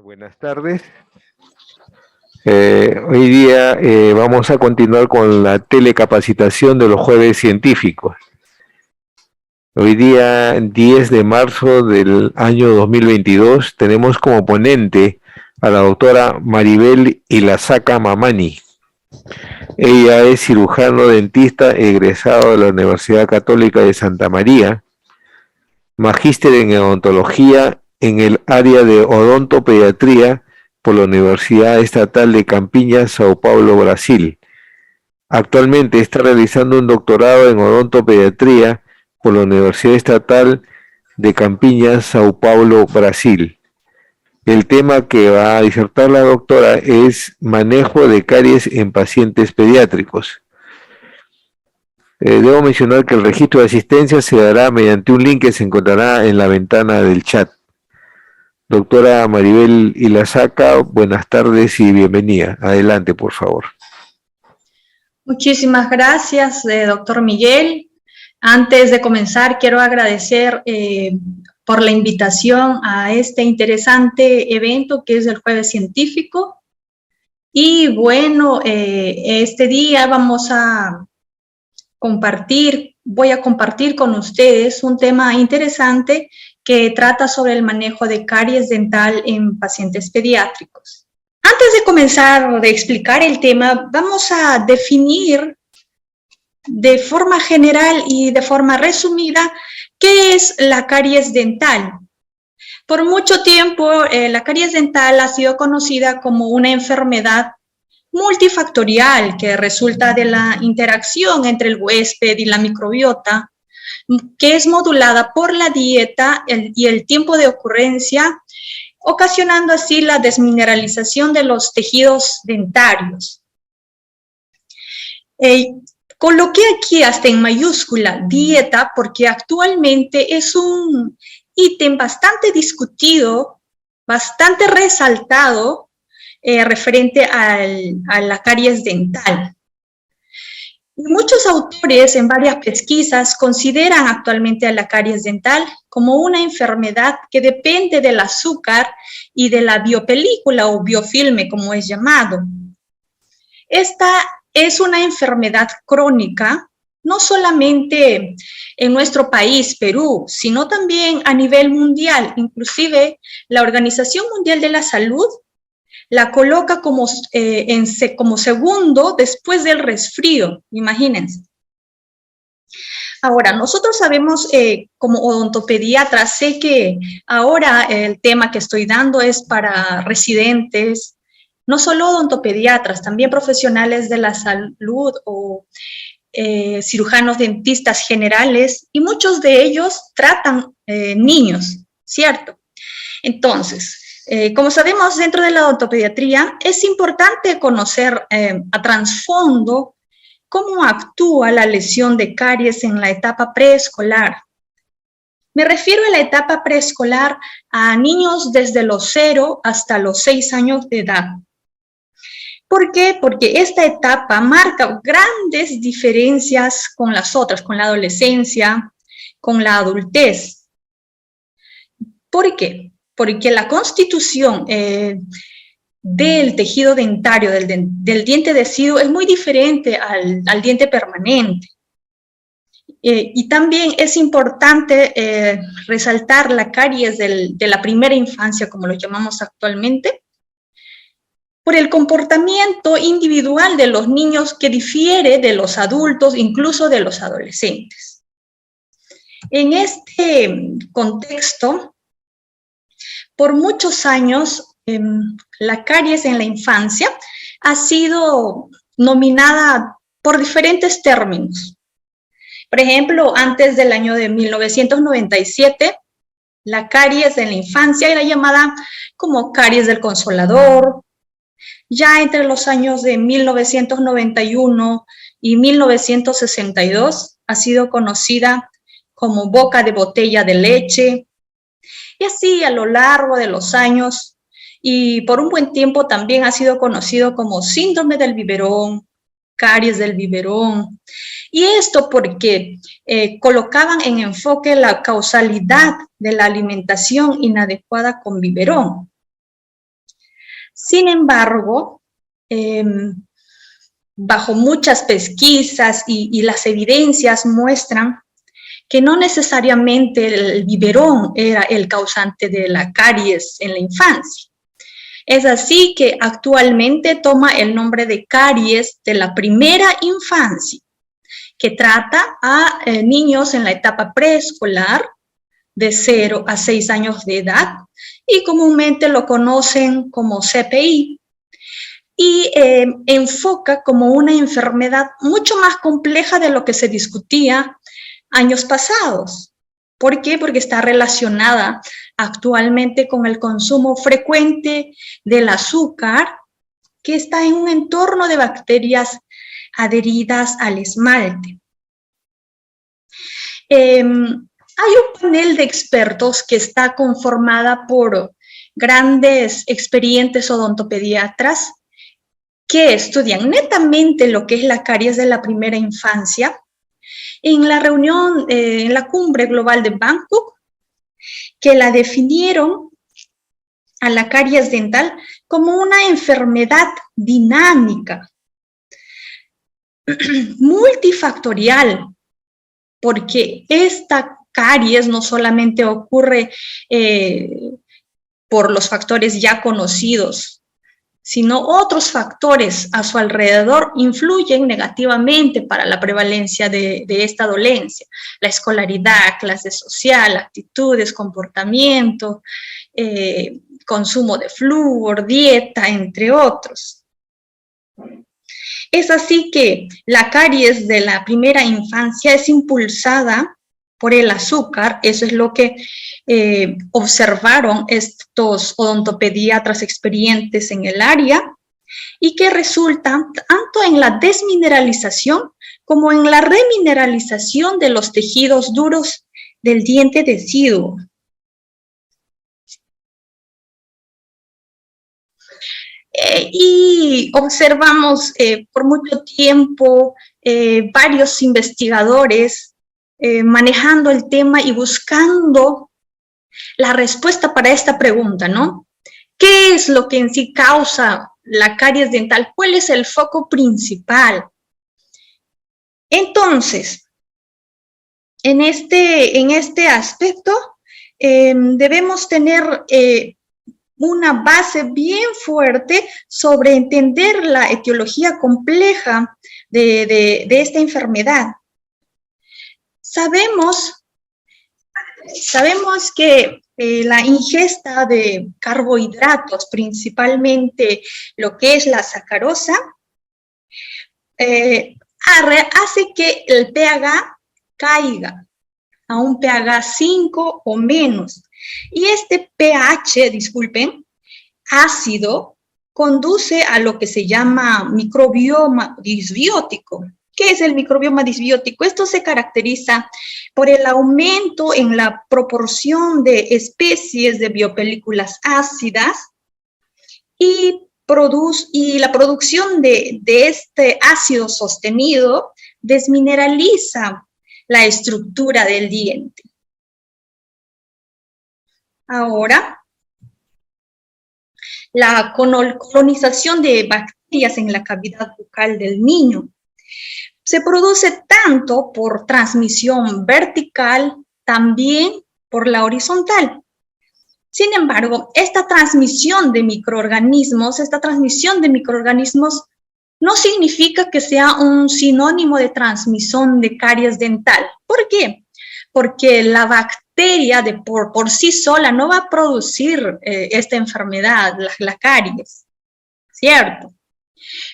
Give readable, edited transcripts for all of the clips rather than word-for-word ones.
Buenas tardes. Hoy día vamos a continuar con la telecapacitación de los jueves científicos. Hoy día, 10 de marzo del año 2022, tenemos como ponente a la doctora Maribel Ilazaca Mamani. Ella es cirujano dentista egresado de la Universidad Católica de Santa María, magíster en odontología en el área de odontopediatría por la Universidad Estatal de Campiñas, Sao Paulo, Brasil. Actualmente está realizando un doctorado en odontopediatría por la Universidad Estatal de Campiñas, Sao Paulo, Brasil. El tema que va a disertar la doctora es manejo de caries en pacientes pediátricos. Debo mencionar que el registro de asistencia se dará mediante un link que se encontrará en la ventana del chat. Doctora Maribel Ilazaca, buenas tardes y bienvenida. Adelante, por favor. Muchísimas gracias, doctor Miguel. Antes de comenzar, quiero agradecer por la invitación a este interesante evento que es el Jueves Científico. Y bueno, este día voy a compartir con ustedes un tema interesante que trata sobre el manejo de caries dental en pacientes pediátricos. Antes de comenzar a explicar el tema, vamos a definir de forma general y de forma resumida qué es la caries dental. Por mucho tiempo, la caries dental ha sido conocida como una enfermedad multifactorial que resulta de la interacción entre el huésped y la microbiota, que es modulada por la dieta y el tiempo de ocurrencia, ocasionando así la desmineralización de los tejidos dentarios. Coloqué aquí hasta en mayúscula dieta porque actualmente es un ítem bastante discutido, bastante resaltado, referente a la caries dental. Y muchos autores en varias pesquisas consideran actualmente a la caries dental como una enfermedad que depende del azúcar y de la biopelícula o biofilme, como es llamado. Esta es una enfermedad crónica, no solamente en nuestro país, Perú, sino también a nivel mundial. Inclusive la Organización Mundial de la Salud la coloca como segundo después del resfrío, imagínense. Ahora, nosotros sabemos como odontopediatra, sé que ahora el tema que estoy dando es para residentes, no solo odontopediatras, también profesionales de la salud o cirujanos dentistas generales, y muchos de ellos tratan niños, ¿cierto? Entonces, como sabemos, dentro de la odontopediatría es importante conocer a trasfondo cómo actúa la lesión de caries en la etapa preescolar. Me refiero a la etapa preescolar a niños desde los 0 hasta los 6 años de edad. ¿Por qué? Porque esta etapa marca grandes diferencias con las otras, con la adolescencia, con la adultez. ¿Por qué? Porque la constitución del tejido dentario, del diente deciduo, es muy diferente al diente permanente. Y también es importante resaltar la caries de la primera infancia, como lo llamamos actualmente, por el comportamiento individual de los niños que difiere de los adultos, incluso de los adolescentes. En este contexto, por muchos años, la caries en la infancia ha sido nominada por diferentes términos. Por ejemplo, antes del año de 1997, la caries en la infancia era llamada como caries del consolador. Ya entre los años de 1991 y 1962 ha sido conocida como boca de botella de leche. Y así a lo largo de los años, y por un buen tiempo también ha sido conocido como síndrome del biberón, caries del biberón. Y esto porque colocaban en enfoque la causalidad de la alimentación inadecuada con biberón. Sin embargo, bajo muchas pesquisas y las evidencias muestran que no necesariamente el biberón era el causante de la caries en la infancia. Es así que actualmente toma el nombre de caries de la primera infancia, que trata a niños en la etapa preescolar de 0 a 6 años de edad y comúnmente lo conocen como CPI, y enfoca como una enfermedad mucho más compleja de lo que se discutía años pasados. ¿Por qué? Porque está relacionada actualmente con el consumo frecuente del azúcar, que está en un entorno de bacterias adheridas al esmalte. Hay un panel de expertos que está conformada por grandes experientes odontopediatras que estudian netamente lo que es la caries de la primera infancia. En la reunión, en la cumbre global de Bangkok, que la definieron a la caries dental como una enfermedad dinámica, multifactorial, porque esta caries no solamente ocurre por los factores ya conocidos, sino otros factores a su alrededor influyen negativamente para la prevalencia de esta dolencia. La escolaridad, clase social, actitudes, comportamiento, consumo de flúor, dieta, entre otros. Es así que la caries de la primera infancia es impulsada por el azúcar. Eso es lo que observaron estos odontopediatras experientes en el área, y que resulta tanto en la desmineralización como en la remineralización de los tejidos duros del diente deciduo. Y observamos por mucho tiempo varios investigadores manejando el tema y buscando la respuesta para esta pregunta, ¿no? ¿Qué es lo que en sí causa la caries dental? ¿Cuál es el foco principal? Entonces, en este aspecto debemos tener una base bien fuerte sobre entender la etiología compleja de esta enfermedad. Sabemos que la ingesta de carbohidratos, principalmente lo que es la sacarosa, hace que el pH caiga a un pH 5 o menos. Y este pH, disculpen, ácido, conduce a lo que se llama microbioma disbiótico. ¿Qué es el microbioma disbiótico? Esto se caracteriza por el aumento en la proporción de especies de biopelículas ácidas y la producción de este ácido sostenido desmineraliza la estructura del diente. Ahora, la colonización de bacterias en la cavidad bucal del niño se produce tanto por transmisión vertical, también por la horizontal. Sin embargo, esta transmisión de microorganismos no significa que sea un sinónimo de transmisión de caries dental. ¿Por qué? Porque la bacteria por sí sola no va a producir esta enfermedad, la caries, ¿cierto?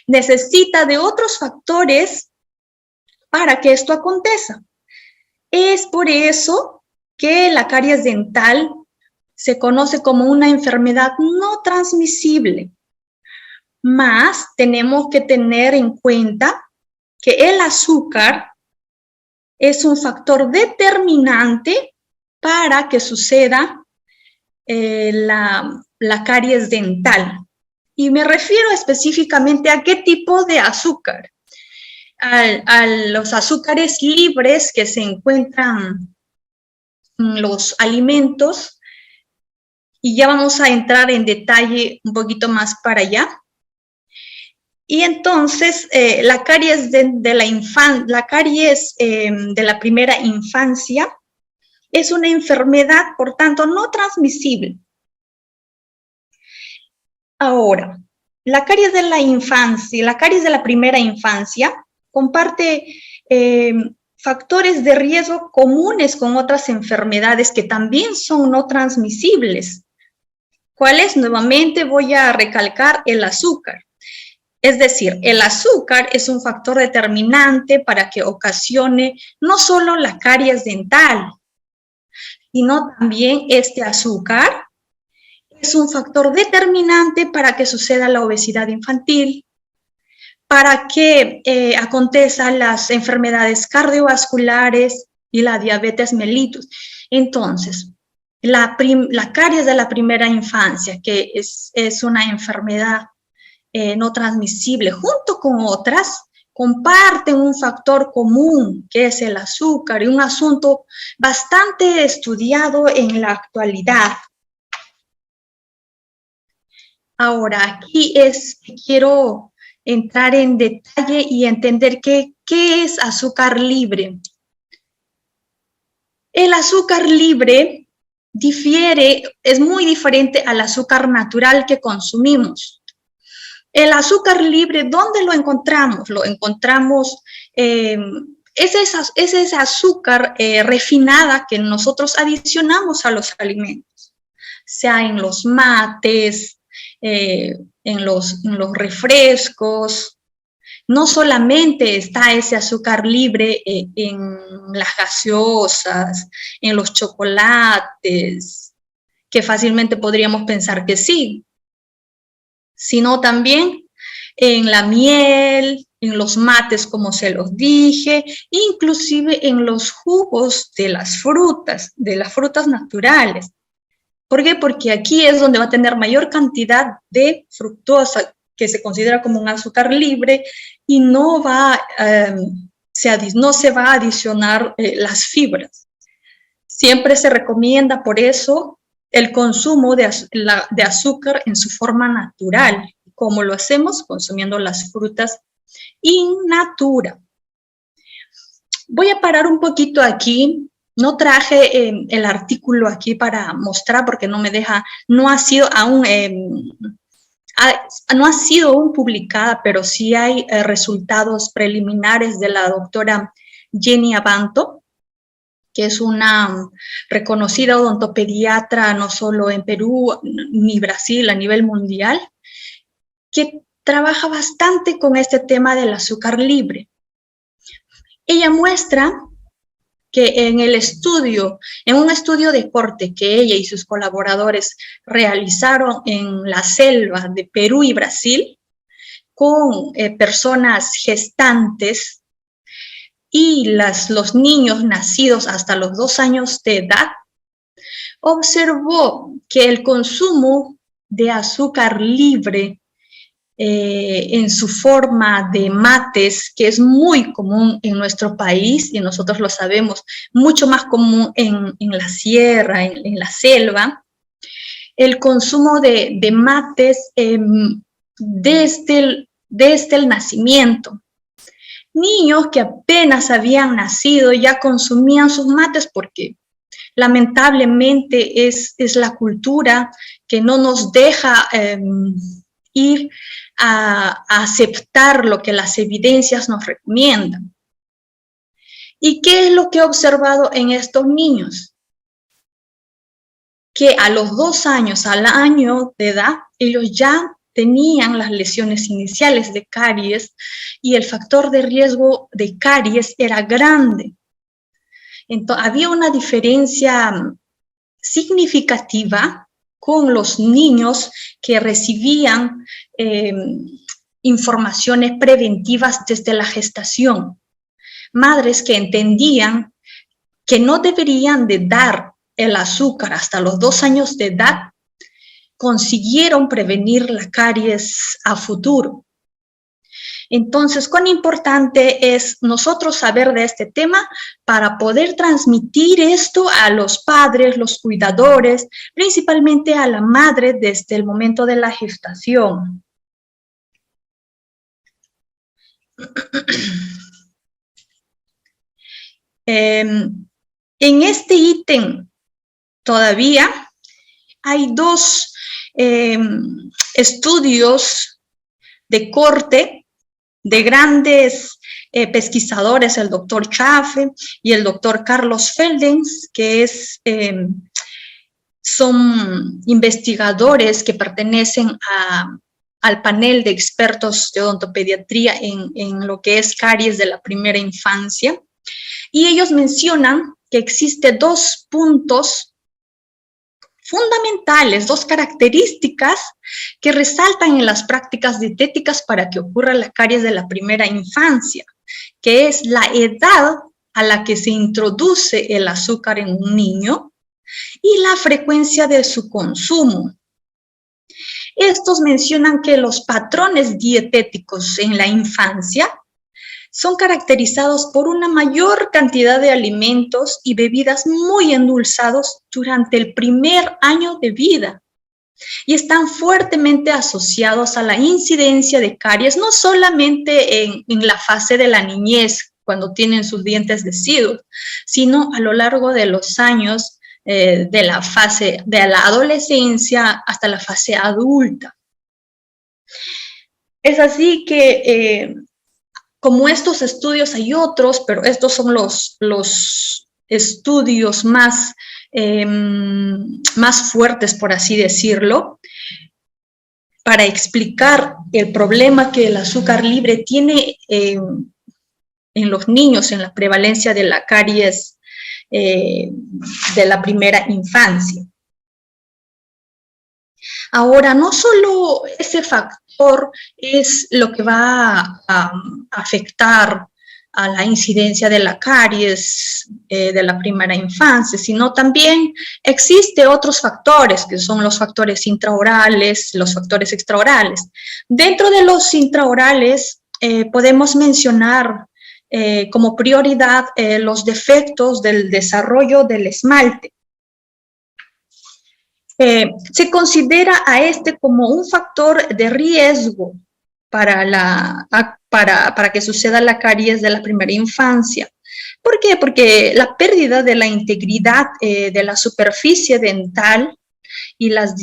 Necesita de otros factores para que esto acontezca. Es por eso que la caries dental se conoce como una enfermedad no transmisible. Más tenemos que tener en cuenta que el azúcar es un factor determinante para que suceda la caries dental. Y me refiero específicamente a qué tipo de azúcar. A los azúcares libres que se encuentran en los alimentos Y ya vamos a entrar en detalle un poquito más para allá. Y entonces, la caries de la primera infancia es una enfermedad, por tanto, no transmisible. Ahora, la caries de la infancia, la caries de la primera infancia comparte factores de riesgo comunes con otras enfermedades que también son no transmisibles. ¿Cuáles? Nuevamente voy a recalcar el azúcar. Es decir, el azúcar es un factor determinante para que ocasione no solo la caries dental, sino también este azúcar es un factor determinante para que suceda la obesidad infantil, para que acontezcan las enfermedades cardiovasculares y la diabetes mellitus. Entonces, la caries de la primera infancia, que es una enfermedad no transmisible, junto con otras, comparten un factor común, que es el azúcar, y un asunto bastante estudiado en la actualidad. Ahora, aquí quiero entrar en detalle y entender qué es azúcar libre. El azúcar libre es muy diferente al azúcar natural que consumimos. El azúcar libre, ¿dónde lo encontramos? Lo encontramos, es ese azúcar refinada que nosotros adicionamos a los alimentos, sea en los mates, en los refrescos. No solamente está ese azúcar libre en las gaseosas, en los chocolates, que fácilmente podríamos pensar que sí, sino también en la miel, en los mates, como se los dije, inclusive en los jugos de las frutas naturales. ¿Por qué? Porque aquí es donde va a tener mayor cantidad de fructosa, que se considera como un azúcar libre, y no se va a adicionar las fibras. Siempre se recomienda, por eso, el consumo de azúcar en su forma natural, como lo hacemos consumiendo las frutas in natura. Voy a parar un poquito aquí. No traje el artículo aquí para mostrar porque no me deja, no ha sido aún publicada, pero sí hay resultados preliminares de la doctora Jenny Abanto, que es una reconocida odontopediatra no solo en Perú ni Brasil, a nivel mundial, que trabaja bastante con este tema del azúcar libre. Ella muestra que en un estudio de corte que ella y sus colaboradores realizaron en la selva de Perú y Brasil, con personas gestantes y los niños nacidos hasta los 2 años de edad, observó que el consumo de azúcar libre en su forma de mates, que es muy común en nuestro país, y nosotros lo sabemos, mucho más común en la sierra, en la selva, el consumo de mates desde el nacimiento. Niños que apenas habían nacido ya consumían sus mates porque lamentablemente es la cultura que no nos deja ir a aceptar lo que las evidencias nos recomiendan. ¿Y qué es lo que he observado en estos niños? Que a los 2 años, al año de edad, ellos ya tenían las lesiones iniciales de caries y el factor de riesgo de caries era grande. Entonces, había una diferencia significativa con los niños que recibían informaciones preventivas desde la gestación. Madres que entendían que no deberían de dar el azúcar hasta los 2 años de edad, consiguieron prevenir la caries a futuro. Entonces, cuán importante es nosotros saber de este tema para poder transmitir esto a los padres, los cuidadores, principalmente a la madre desde el momento de la gestación. En este ítem todavía hay dos estudios de corte de grandes pesquisadores, el doctor Chafe y el doctor Carlos Feldens, que son investigadores que pertenecen al panel de expertos de odontopediatría en lo que es caries de la primera infancia. Y ellos mencionan que existen dos puntos fundamentales, dos características que resaltan en las prácticas dietéticas para que ocurra la caries de la primera infancia, que es la edad a la que se introduce el azúcar en un niño y la frecuencia de su consumo. Estos mencionan que los patrones dietéticos en la infancia son caracterizados por una mayor cantidad de alimentos y bebidas muy endulzados durante el primer año de vida y están fuertemente asociados a la incidencia de caries, no solamente en la fase de la niñez, cuando tienen sus dientes deciduos, sino a lo largo de los años de la fase de la adolescencia hasta la fase adulta. Es así que como estos estudios hay otros, pero estos son los estudios más fuertes, por así decirlo, para explicar el problema que el azúcar libre tiene en los niños, en la prevalencia de la caries de la primera infancia. Ahora, no solo ese factor es lo que va a afectar a la incidencia de la caries de la primera infancia, sino también existen otros factores, que son los factores intraorales, los factores extraorales. Dentro de los intraorales podemos mencionar como prioridad los defectos del desarrollo del esmalte. Se considera a este como un factor de riesgo para que suceda la caries de la primera infancia. ¿Por qué? Porque la pérdida de la integridad de la superficie dental y las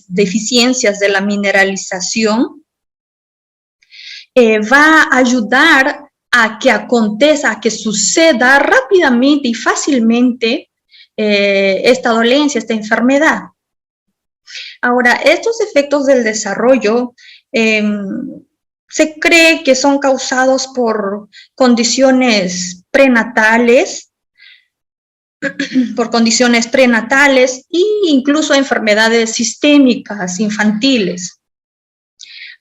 deficiencias de la mineralización va a ayudar a que acontezca, a que suceda rápidamente y fácilmente esta dolencia, esta enfermedad. Ahora, estos efectos del desarrollo se cree que son causados por condiciones prenatales, e incluso enfermedades sistémicas infantiles.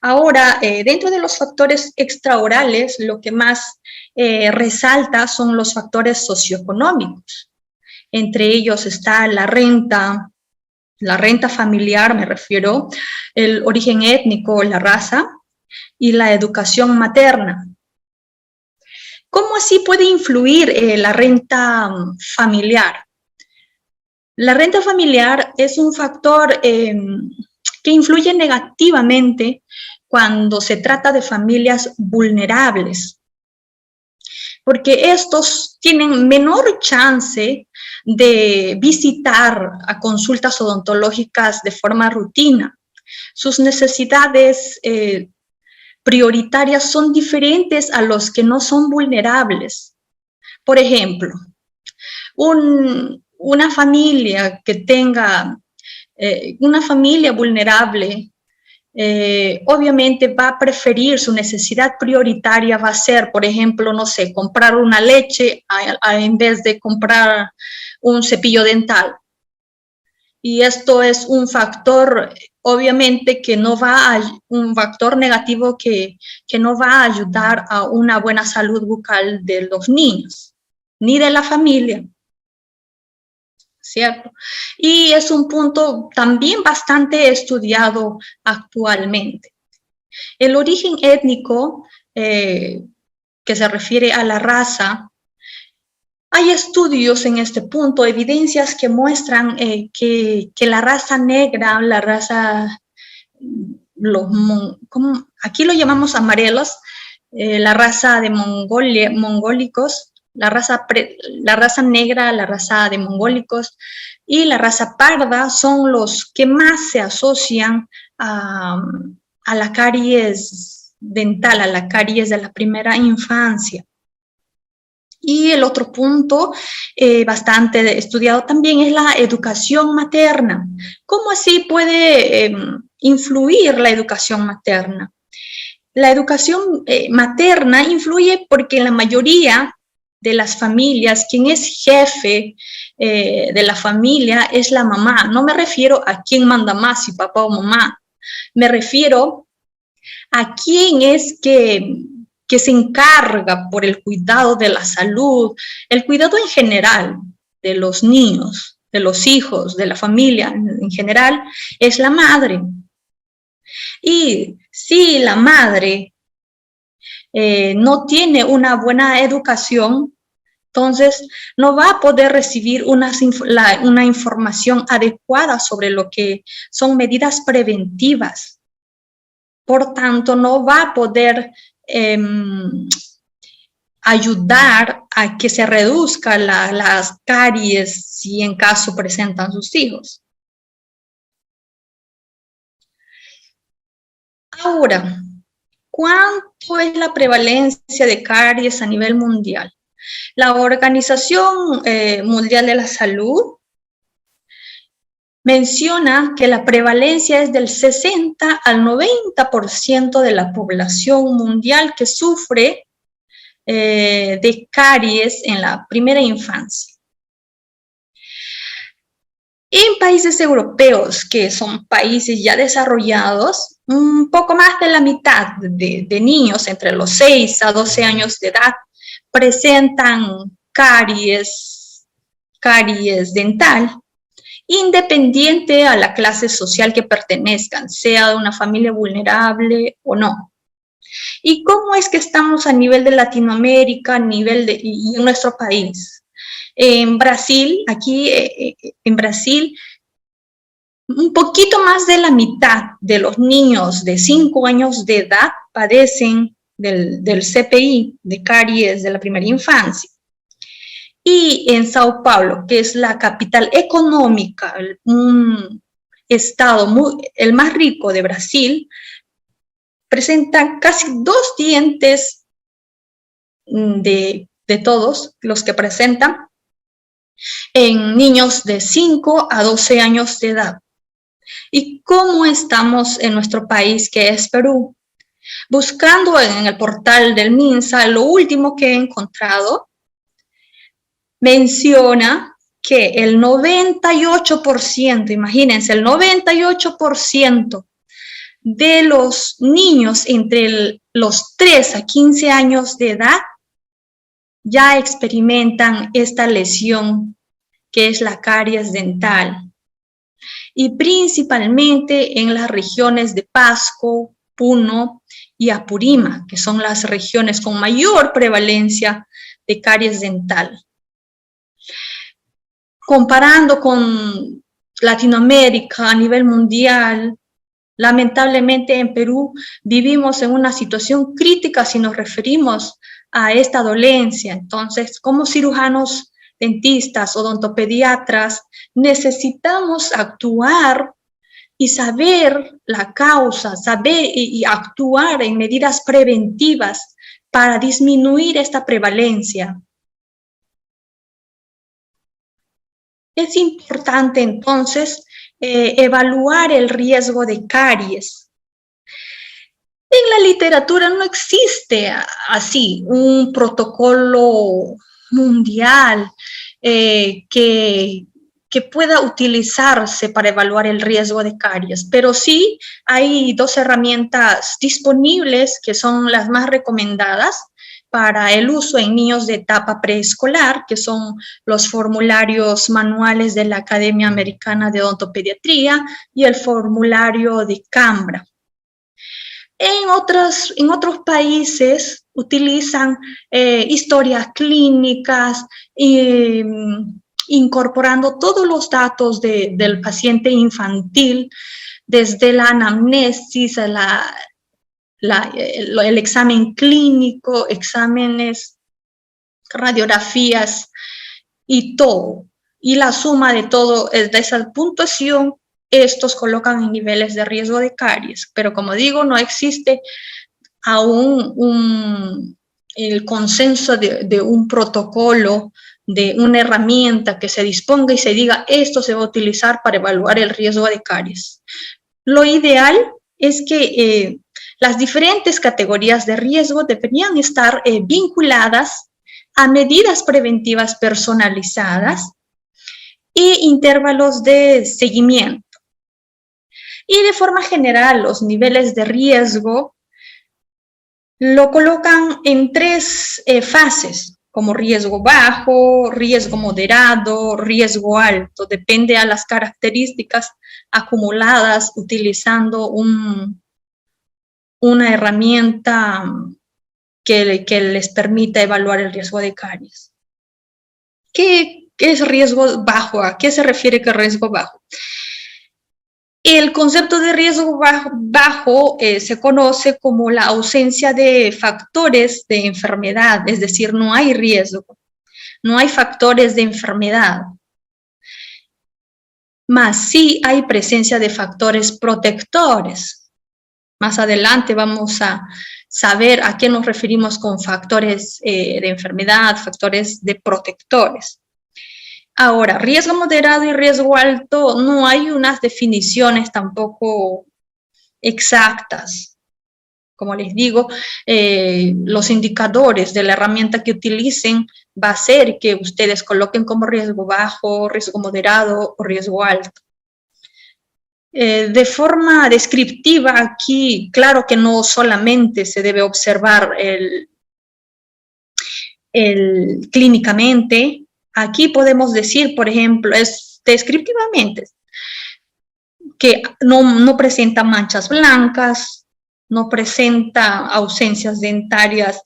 Ahora, dentro de los factores extraorales, lo que más resalta son los factores socioeconómicos. Entre ellos está la renta familiar, me refiero, el origen étnico, la raza y la educación materna. ¿Cómo así puede influir la renta familiar? La renta familiar es un factor que influye negativamente cuando se trata de familias vulnerables, porque estos tienen menor chance de visitar a consultas odontológicas de forma rutina. Sus necesidades prioritarias son diferentes a los que no son vulnerables. Por ejemplo, una familia que tenga, una familia vulnerable, obviamente va a preferir, su necesidad prioritaria va a ser, por ejemplo, no sé, comprar una leche en vez de comprar un cepillo dental. Y esto es un factor, obviamente, un factor negativo que no va a ayudar a una buena salud bucal de los niños, ni de la familia, ¿cierto? Y es un punto también bastante estudiado actualmente. El origen étnico que se refiere a la raza. Hay estudios en este punto, evidencias que muestran que la raza negra, la raza, aquí lo llamamos amarelos, la raza de mongólicos, la raza negra, la raza de mongólicos y la raza parda son los que más se asocian a la caries dental, a la caries de la primera infancia. Y el otro punto bastante estudiado también es la educación materna. ¿Cómo así puede influir la educación materna? La educación materna influye porque en la mayoría de las familias, quien es jefe de la familia es la mamá. No me refiero a quién manda más, si papá o mamá. Me refiero a quién es que se encarga por el cuidado de la salud, el cuidado en general de los niños, de los hijos, de la familia en general, es la madre. Y si la madre no tiene una buena educación, entonces no va a poder recibir una información adecuada sobre lo que son medidas preventivas. Por tanto, no va a poder ayudar a que se reduzcan las caries si en caso presentan sus hijos. Ahora, ¿cuánto es la prevalencia de caries a nivel mundial? La Organización Mundial de la Salud menciona que la prevalencia es del 60 al 90% de la población mundial que sufre de caries en la primera infancia. En países europeos, que son países ya desarrollados, un poco más de la mitad de niños entre los 6 a 12 años de edad presentan caries dental, independiente a la clase social que pertenezcan, sea de una familia vulnerable o no. ¿Y cómo es que estamos a nivel de Latinoamérica, y en nuestro país? En Brasil, en Brasil, un poquito más de la mitad de los niños de 5 años de edad padecen del CPI, de caries de la primera infancia. Y en Sao Paulo, que es la capital económica, un estado el más rico de Brasil, presentan casi 2 dientes de todos los que presentan en niños de 5 a 12 años de edad. ¿Y cómo estamos en nuestro país, que es Perú? Buscando en el portal del MINSA, lo último que he encontrado menciona que el 98%, imagínense, el 98% de los niños entre los 3 a 15 años de edad ya experimentan esta lesión que es la caries dental. Y principalmente en las regiones de Pasco, Puno y Apurímac, que son las regiones con mayor prevalencia de caries dental. Comparando con Latinoamérica a nivel mundial, lamentablemente en Perú vivimos en una situación crítica si nos referimos a esta dolencia. Entonces, como cirujanos dentistas, odontopediatras, necesitamos actuar y saber la causa, saber y actuar en medidas preventivas para disminuir esta prevalencia. Es importante entonces evaluar el riesgo de caries. En la literatura no existe así un protocolo mundial que pueda utilizarse para evaluar el riesgo de caries, pero sí hay 2 herramientas disponibles que son las más recomendadas para el uso en niños de etapa preescolar, que son los formularios manuales de la Academia Americana de Odontopediatría y el formulario de Cambra. En otros países utilizan historias clínicas, incorporando todos los datos del paciente infantil, desde la anamnesis, el examen clínico, exámenes, radiografías y todo. Y la suma de todo, de esa puntuación, estos colocan en niveles de riesgo de caries. Pero como digo, no existe aún el consenso de un protocolo, de una herramienta que se disponga y se diga esto se va a utilizar para evaluar el riesgo de caries. Lo ideal es que las diferentes categorías de riesgo deberían estar vinculadas a medidas preventivas personalizadas e intervalos de seguimiento. Y de forma general, los niveles de riesgo lo colocan en 3 fases, como riesgo bajo, riesgo moderado, riesgo alto. Depende a las características acumuladas utilizando una herramienta que les permita evaluar el riesgo de caries. ¿Qué es riesgo bajo? ¿A qué se refiere que riesgo bajo? El concepto de riesgo bajo se conoce como la ausencia de factores de enfermedad, es decir, no hay riesgo, no hay factores de enfermedad, más sí hay presencia de factores protectores. Más adelante vamos a saber a qué nos referimos con factores de enfermedad, factores de protectores. Ahora, riesgo moderado y riesgo alto, no hay unas definiciones tampoco exactas. Como les digo, los indicadores de la herramienta que utilicen va a ser que ustedes coloquen como riesgo bajo, riesgo moderado o riesgo alto. De forma descriptiva aquí, claro que no solamente se debe observar clínicamente. Aquí podemos decir, por ejemplo, descriptivamente, que no presenta manchas blancas, no presenta ausencias dentarias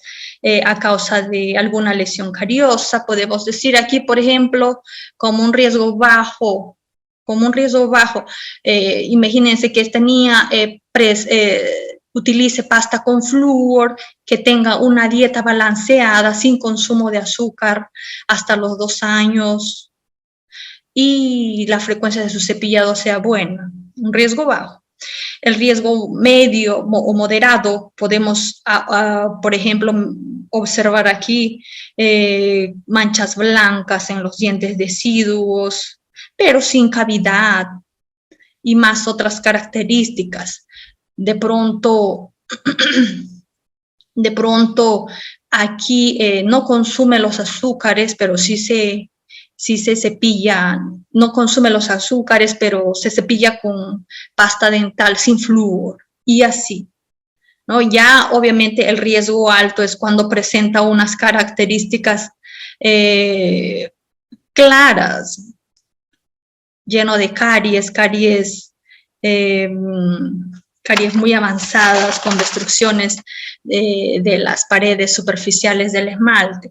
a causa de alguna lesión cariosa. Podemos decir aquí, por ejemplo, como un riesgo bajo, imagínense que tenía utilice pasta con flúor, que tenga una dieta balanceada, sin consumo de azúcar hasta los 2 años y la frecuencia de su cepillado sea buena. Un riesgo bajo. El riesgo medio o moderado, podemos, por ejemplo, observar aquí manchas blancas en los dientes deciduos, pero sin cavidad y más otras características. De pronto aquí no consume los azúcares, pero sí se cepilla, no consume los azúcares, pero se cepilla con pasta dental sin flúor y así, ¿no? Ya obviamente el riesgo alto es cuando presenta unas características claras, lleno de caries muy avanzadas con destrucciones de las paredes superficiales del esmalte.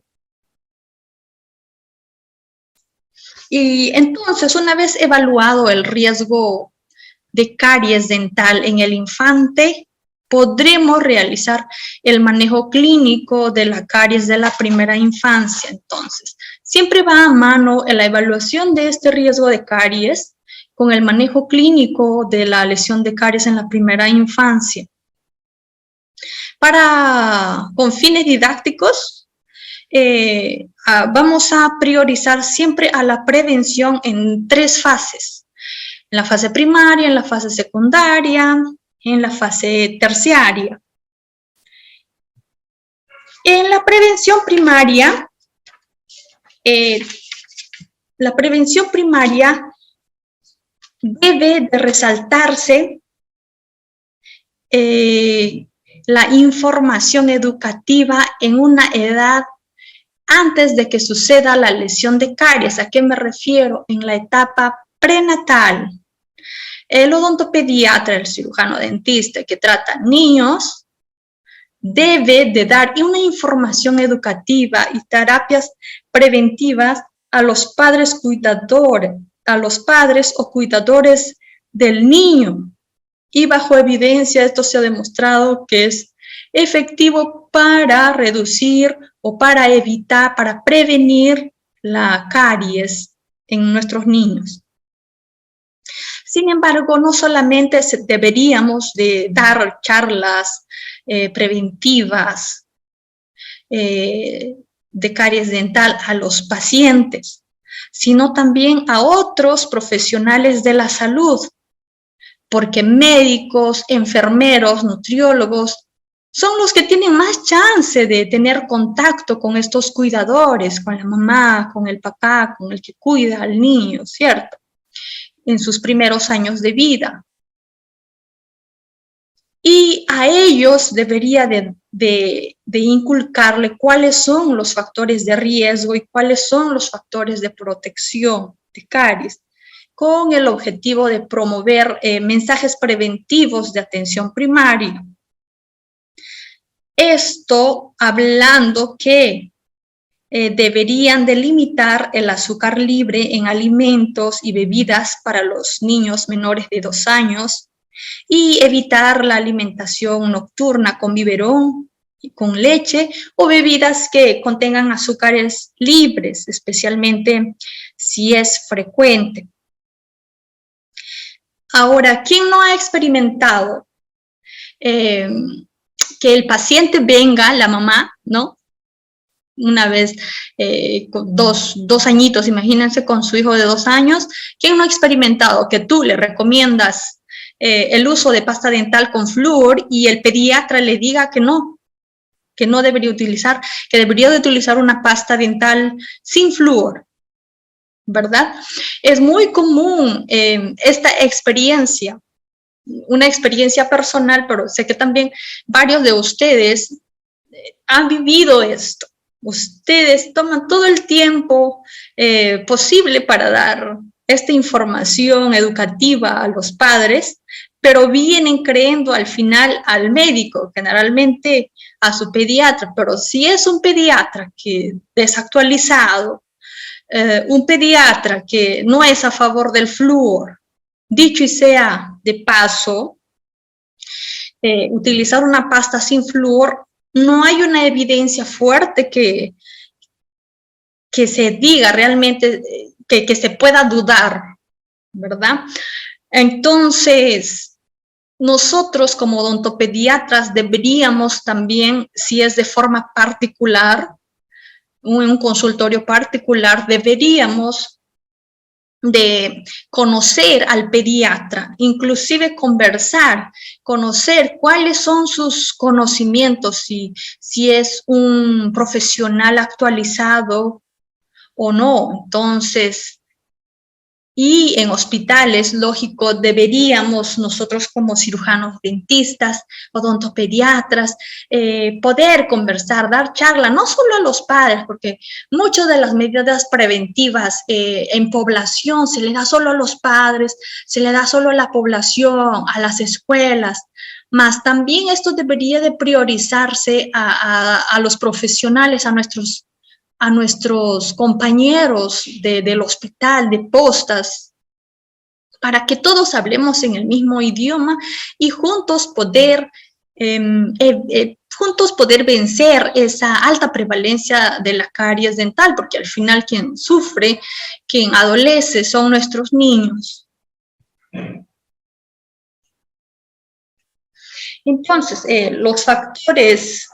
Y entonces, una vez evaluado el riesgo de caries dental en el infante, podremos realizar el manejo clínico de la caries de la primera infancia. Entonces, siempre va a mano en la evaluación de este riesgo de caries con el manejo clínico de la lesión de caries en la primera infancia. Con fines didácticos, vamos a priorizar siempre a la prevención en 3 fases. En la fase primaria, en la fase secundaria, en la fase terciaria. En la prevención primaria, debe de resaltarse la información educativa en una edad antes de que suceda la lesión de caries. ¿A qué me refiero? En la etapa prenatal. El odontopediatra, el cirujano dentista que trata niños, debe de dar una información educativa y terapias preventivas a los padres o cuidadores del niño. Y bajo evidencia esto se ha demostrado que es efectivo para reducir o para evitar, para prevenir la caries en nuestros niños. Sin embargo, no solamente deberíamos de dar charlas preventivas de caries dental a los pacientes, sino también a otros profesionales de la salud, porque médicos, enfermeros, nutriólogos son los que tienen más chance de tener contacto con estos cuidadores, con la mamá, con el papá, con el que cuida al niño, ¿cierto? En sus primeros años de vida. Y a ellos debería de inculcarle cuáles son los factores de riesgo y cuáles son los factores de protección de caries, con el objetivo de promover mensajes preventivos de atención primaria. Esto hablando que deberían de limitar el azúcar libre en alimentos y bebidas para los niños menores de 2 años y evitar la alimentación nocturna con biberón, con leche o bebidas que contengan azúcares libres, especialmente si es frecuente. Ahora, ¿quién no ha experimentado que el paciente venga, la mamá, ¿no? Una vez con dos añitos, imagínense, con su hijo de 2 años, ¿quién no ha experimentado que tú le recomiendas el uso de pasta dental con flúor y el pediatra le diga que no debería utilizar, que debería de utilizar una pasta dental sin flúor, ¿verdad? Es muy común esta experiencia, una experiencia personal, pero sé que también varios de ustedes han vivido esto. Ustedes toman todo el tiempo posible para dar esta información educativa a los padres, pero vienen creyendo al final al médico, generalmente a su pediatra, pero si es un pediatra que desactualizado, un pediatra que no es a favor del flúor, dicho y sea de paso, utilizar una pasta sin flúor, no hay una evidencia fuerte que se diga realmente, que se pueda dudar, ¿verdad? Entonces, nosotros como odontopediatras deberíamos también, si es de forma particular, un consultorio particular, deberíamos de conocer al pediatra, inclusive conversar, conocer cuáles son sus conocimientos, si es un profesional actualizado o no. Entonces, y en hospitales, lógico, deberíamos nosotros como cirujanos dentistas, odontopediatras, poder conversar, dar charla, no solo a los padres, porque muchas de las medidas preventivas en población se le da solo a los padres, se le da solo a la población, a las escuelas, más también esto debería de priorizarse a los profesionales, a nuestros compañeros del hospital, de postas, para que todos hablemos en el mismo idioma y juntos poder vencer esa alta prevalencia de la caries dental, porque al final quien sufre, quien adolece son nuestros niños. Entonces, los factores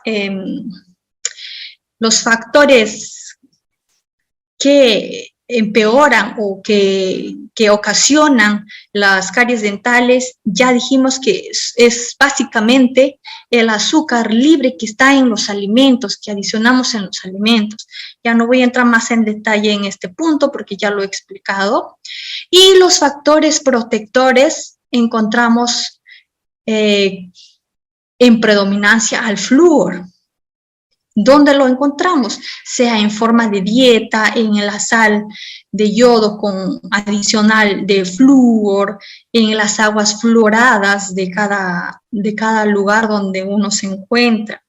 que empeoran o que ocasionan las caries dentales, ya dijimos que es básicamente el azúcar libre que está en los alimentos, que adicionamos en los alimentos. Ya no voy a entrar más en detalle en este punto porque ya lo he explicado. Y los factores protectores encontramos en predominancia al flúor. ¿Dónde lo encontramos? Sea en forma de dieta, en la sal de yodo con adicional de flúor, en las aguas fluoradas de cada lugar donde uno se encuentra.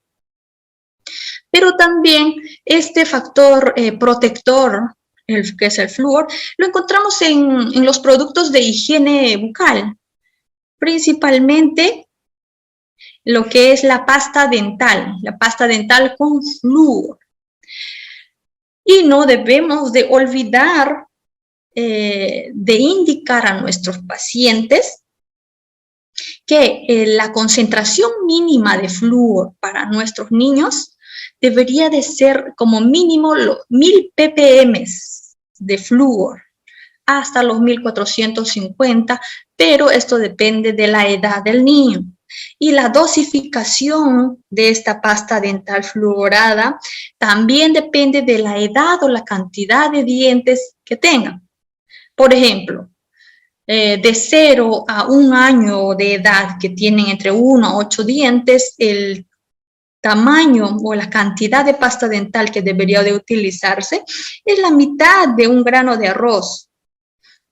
Pero también este factor protector, que es el flúor, lo encontramos en los productos de higiene bucal, principalmente lo que es la pasta dental con flúor. Y no debemos de olvidar de indicar a nuestros pacientes que la concentración mínima de flúor para nuestros niños debería de ser como mínimo 1000 ppm de flúor hasta los 1450, pero esto depende de la edad del niño. Y la dosificación de esta pasta dental fluorada también depende de la edad o la cantidad de dientes que tengan. Por ejemplo, de 0 a 1 año de edad que tienen entre 1 a 8 dientes, el tamaño o la cantidad de pasta dental que debería de utilizarse es la mitad de un grano de arroz.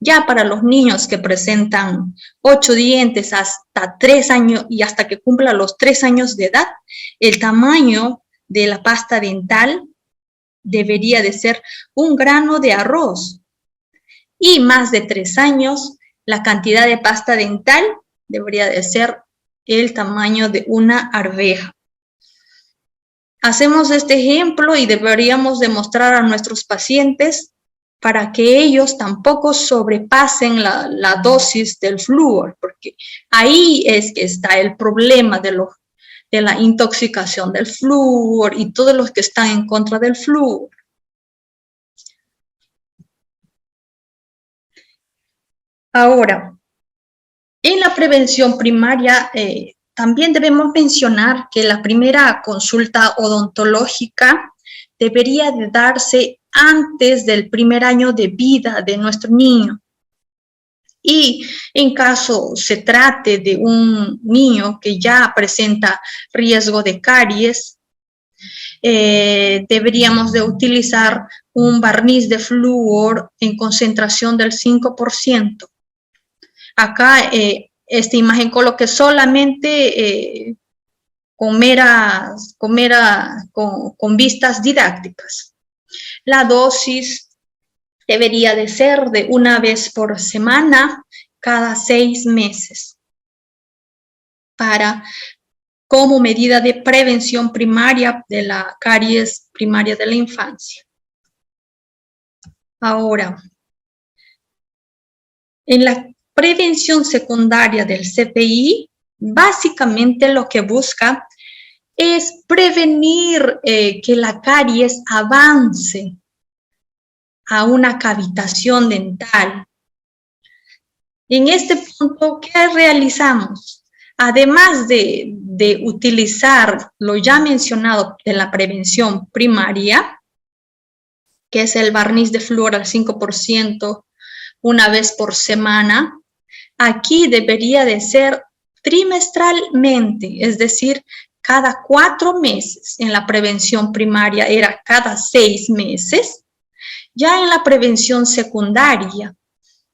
Ya para los niños que presentan 8 dientes hasta 3 años y hasta que cumplan los 3 años de edad, el tamaño de la pasta dental debería de ser un grano de arroz. Y más de 3 años, la cantidad de pasta dental debería de ser el tamaño de una arveja. Hacemos este ejemplo y deberíamos demostrar a nuestros pacientes para que ellos tampoco sobrepasen la dosis del flúor, porque ahí es que está el problema de la intoxicación del flúor y todos los que están en contra del flúor. Ahora, en la prevención primaria también debemos mencionar que la primera consulta odontológica debería de darse antes del primer año de vida de nuestro niño. Y en caso se trate de un niño que ya presenta riesgo de caries, deberíamos de utilizar un barniz de flúor en concentración del 5%. Acá esta imagen coloqué solamente con vistas didácticas. La dosis debería de ser de 1 vez por semana cada 6 meses como medida de prevención primaria de la caries primaria de la infancia. Ahora, en la prevención secundaria del CPI, básicamente lo que busca es prevenir que la caries avance a una cavitación dental. En este punto, ¿qué realizamos? Además de utilizar lo ya mencionado de la prevención primaria, que es el barniz de flúor al 5%, 1 vez por semana, aquí debería de ser trimestralmente, es decir, cada 4 meses. En la prevención primaria era cada 6 meses. Ya en la prevención secundaria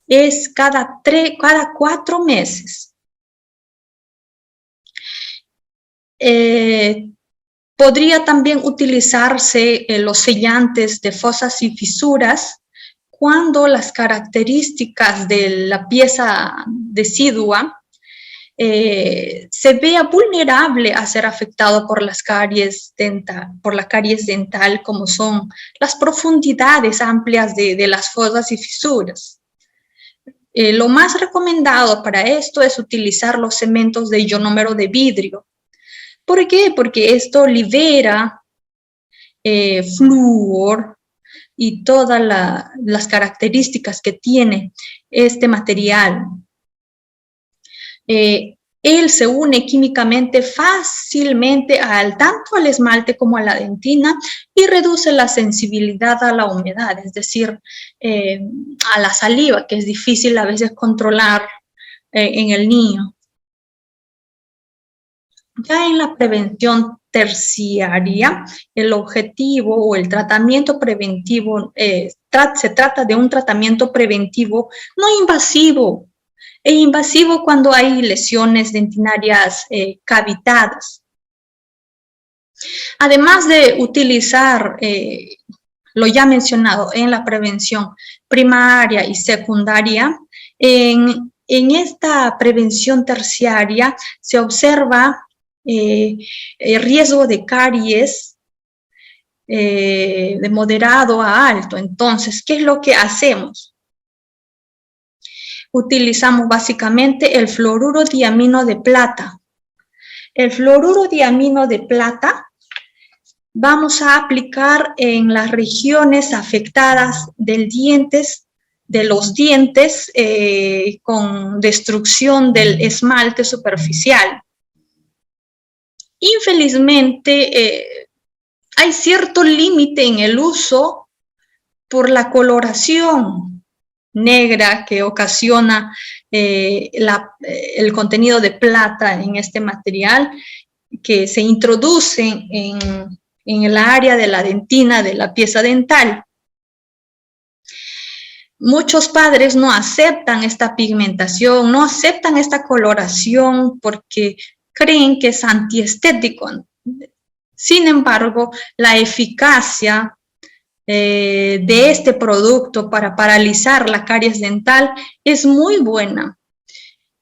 es cada 4 meses. Podría también utilizarse los sellantes de fosas y fisuras cuando las características de la pieza decidua se vea vulnerable a ser afectado por la caries dental, como son las profundidades amplias de las fosas y fisuras. Lo más recomendado para esto es utilizar los cementos de ionómero de vidrio. ¿Por qué? Porque esto libera flúor y todas las características que tiene este material. Él se une químicamente fácilmente tanto al esmalte como a la dentina y reduce la sensibilidad a la humedad, es decir, a la saliva, que es difícil a veces controlar en el niño. Ya en la prevención terciaria, el objetivo o el tratamiento preventivo, se trata de un tratamiento preventivo no invasivo, e invasivo cuando hay lesiones dentinarias cavitadas. Además de utilizar lo ya mencionado en la prevención primaria y secundaria, en esta prevención terciaria se observa riesgo de caries de moderado a alto. Entonces, ¿qué es lo que hacemos? Utilizamos básicamente el fluoruro diamino de plata. El fluoruro diamino de plata vamos a aplicar en las regiones afectadas de los dientes con destrucción del esmalte superficial. Infelizmente, hay cierto límite en el uso por la coloración negra que ocasiona el contenido de plata en este material que se introduce en el área de la dentina de la pieza dental. Muchos padres no aceptan esta pigmentación, no aceptan esta coloración porque creen que es antiestético. Sin embargo, la eficacia de este producto para paralizar la caries dental es muy buena.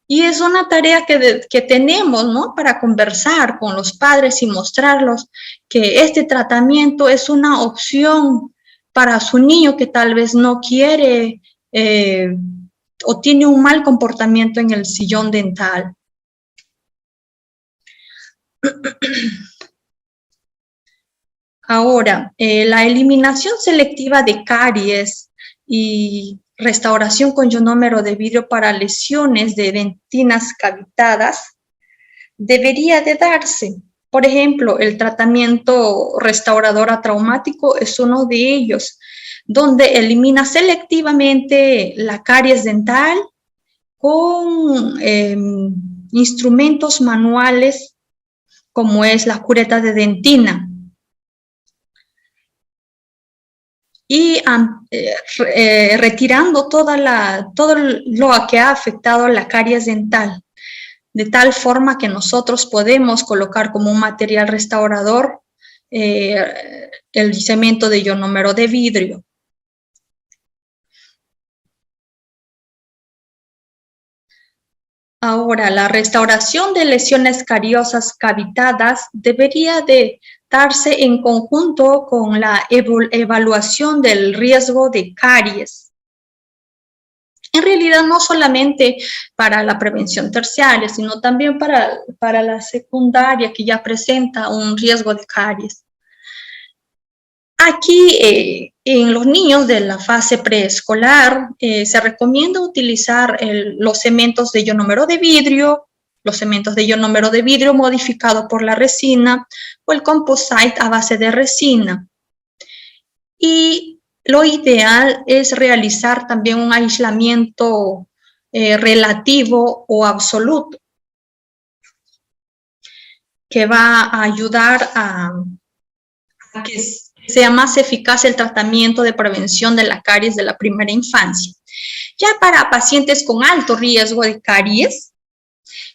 Y es una tarea que tenemos, ¿no?, para conversar con los padres y mostrarlos que este tratamiento es una opción para su niño que tal vez no quiere o tiene un mal comportamiento en el sillón dental. Ahora, la eliminación selectiva de caries y restauración con ionómero de vidrio para lesiones de dentinas cavitadas debería de darse. Por ejemplo, el tratamiento restaurador atraumático es uno de ellos, donde elimina selectivamente la caries dental con instrumentos manuales como es la cureta de dentina. Y retirando todo lo que ha afectado la caries dental, de tal forma que nosotros podemos colocar como un material restaurador el cemento de ionómero de vidrio. Ahora, la restauración de lesiones cariosas cavitadas debería de darse en conjunto con la evaluación del riesgo de caries. En realidad, no solamente para la prevención terciaria, sino también para la secundaria, que ya presenta un riesgo de caries. Aquí, en los niños de la fase preescolar, se recomienda utilizar los cementos de ionómero de vidrio, los cementos de ionómero de vidrio modificado por la resina o el composite a base de resina. Y lo ideal es realizar también un aislamiento relativo o absoluto, que va a ayudar a que sea más eficaz el tratamiento de prevención de la caries de la primera infancia. Ya para pacientes con alto riesgo de caries,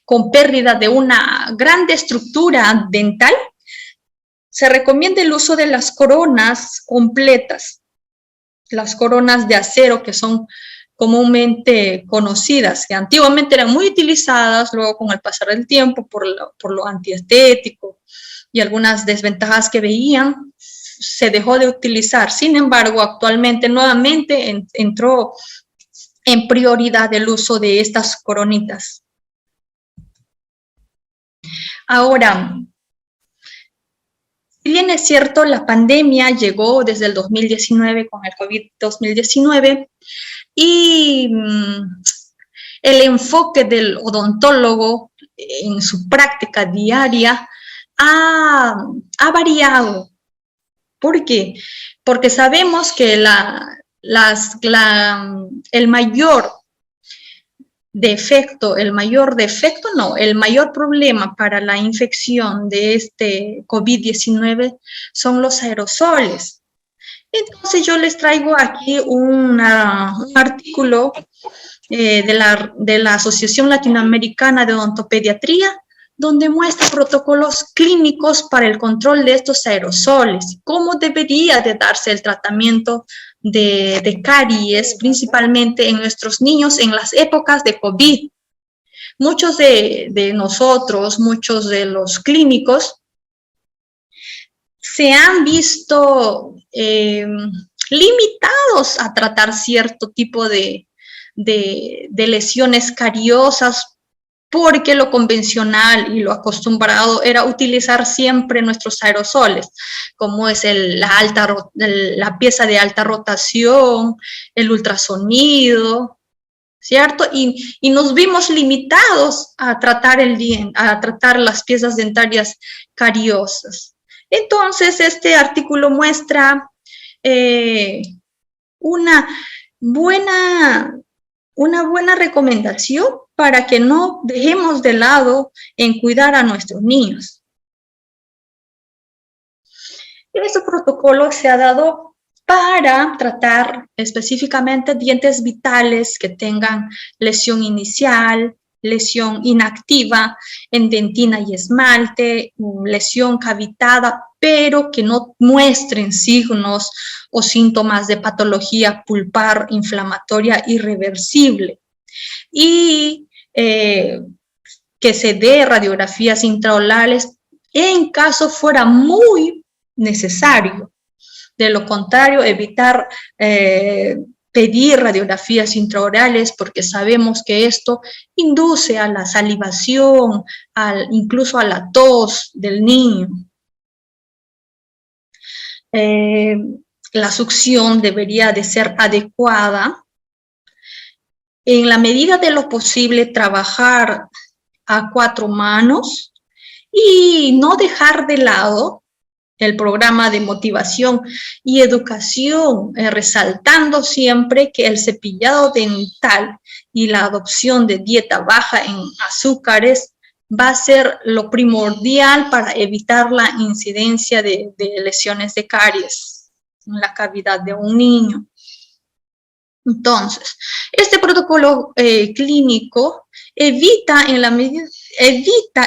con pérdida de una gran estructura dental, se recomienda el uso de las coronas completas, las coronas de acero que son comúnmente conocidas, que antiguamente eran muy utilizadas, luego con el pasar del tiempo por lo antiestético y algunas desventajas que veían, se dejó de utilizar. Sin embargo, actualmente nuevamente entró en prioridad el uso de estas coronitas. Ahora, si bien es cierto, la pandemia llegó desde el 2019 con el COVID-2019 y el enfoque del odontólogo en su práctica diaria ha variado. ¿Por qué? Porque sabemos que el mayor defecto, el mayor defecto, no, el mayor problema para la infección de este COVID-19 son los aerosoles. Entonces yo les traigo aquí un artículo de la Asociación Latinoamericana de Odontopediatría, donde muestra protocolos clínicos para el control de estos aerosoles, cómo debería de darse el tratamiento de caries, principalmente en nuestros niños en las épocas de COVID. Muchos de nosotros, muchos de los clínicos, se han visto limitados a tratar cierto tipo de lesiones cariosas, porque lo convencional y lo acostumbrado era utilizar siempre nuestros aerosoles, como es la pieza de alta rotación, el ultrasonido, ¿cierto? Y nos vimos limitados a tratar las piezas dentarias cariosas. Entonces, este artículo muestra una buena recomendación para que no dejemos de lado en cuidar a nuestros niños. Este protocolo se ha dado para tratar específicamente dientes vitales que tengan lesión inicial, lesión inactiva en dentina y esmalte, lesión cavitada, pero que no muestren signos o síntomas de patología pulpar inflamatoria irreversible. Y que se dé radiografías intraorales en caso fuera muy necesario. De lo contrario, evitar pedir radiografías intraorales, porque sabemos que esto induce a la salivación, incluso a la tos del niño. La succión debería de ser adecuada. En la medida de lo posible, trabajar a 4 manos y no dejar de lado el programa de motivación y educación, resaltando siempre que el cepillado dental y la adopción de dieta baja en azúcares va a ser lo primordial para evitar la incidencia de lesiones de caries en la cavidad de un niño. Entonces, este protocolo clínico evita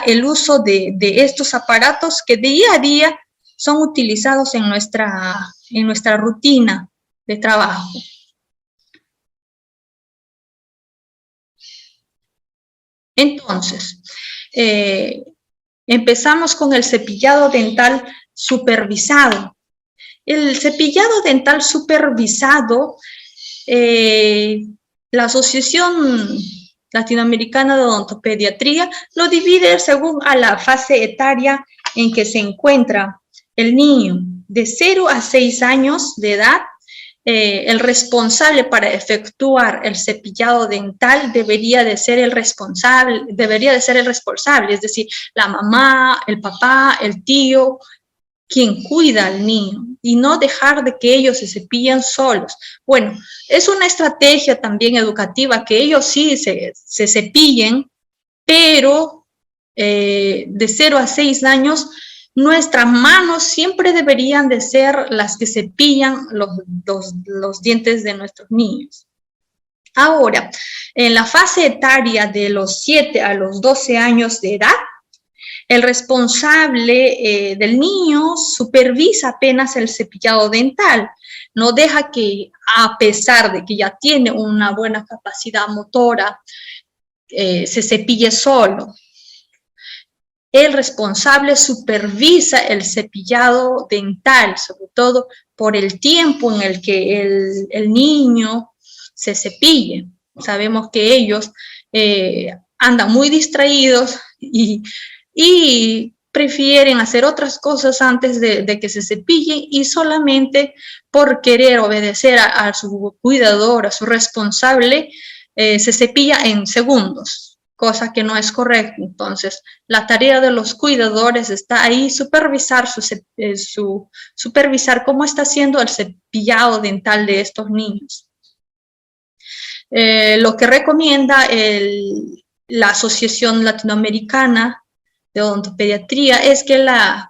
el uso de estos aparatos que día a día son utilizados en nuestra rutina de trabajo. Entonces, empezamos con el cepillado dental supervisado. El cepillado dental supervisado, la Asociación Latinoamericana de Odontopediatría lo divide según a la fase etaria en que se encuentra el niño. De 0 a 6 años de edad, el responsable para efectuar el cepillado dental debería de ser el responsable, es decir, la mamá, el papá, el tío, quien cuida al niño, y no dejar de que ellos se cepillen solos. Bueno, es una estrategia también educativa que ellos sí se cepillen, pero de 0 a 6 años, nuestras manos siempre deberían de ser las que cepillan los dientes de nuestros niños. Ahora, en la fase etaria de los 7 a los 12 años de edad, el responsable del niño supervisa apenas el cepillado dental. No deja que, a pesar de que ya tiene una buena capacidad motora, se cepille solo. El responsable supervisa el cepillado dental, sobre todo por el tiempo en el que el niño se cepille. Sabemos que ellos andan muy distraídos y prefieren hacer otras cosas antes de que se cepillen, y solamente por querer obedecer a su cuidador, a su responsable, se cepilla en segundos, cosa que no es correcta. Entonces, la tarea de los cuidadores está ahí, supervisar cómo está haciendo el cepillado dental de estos niños. Lo que recomienda la Asociación Latinoamericana de Odontopediatría es que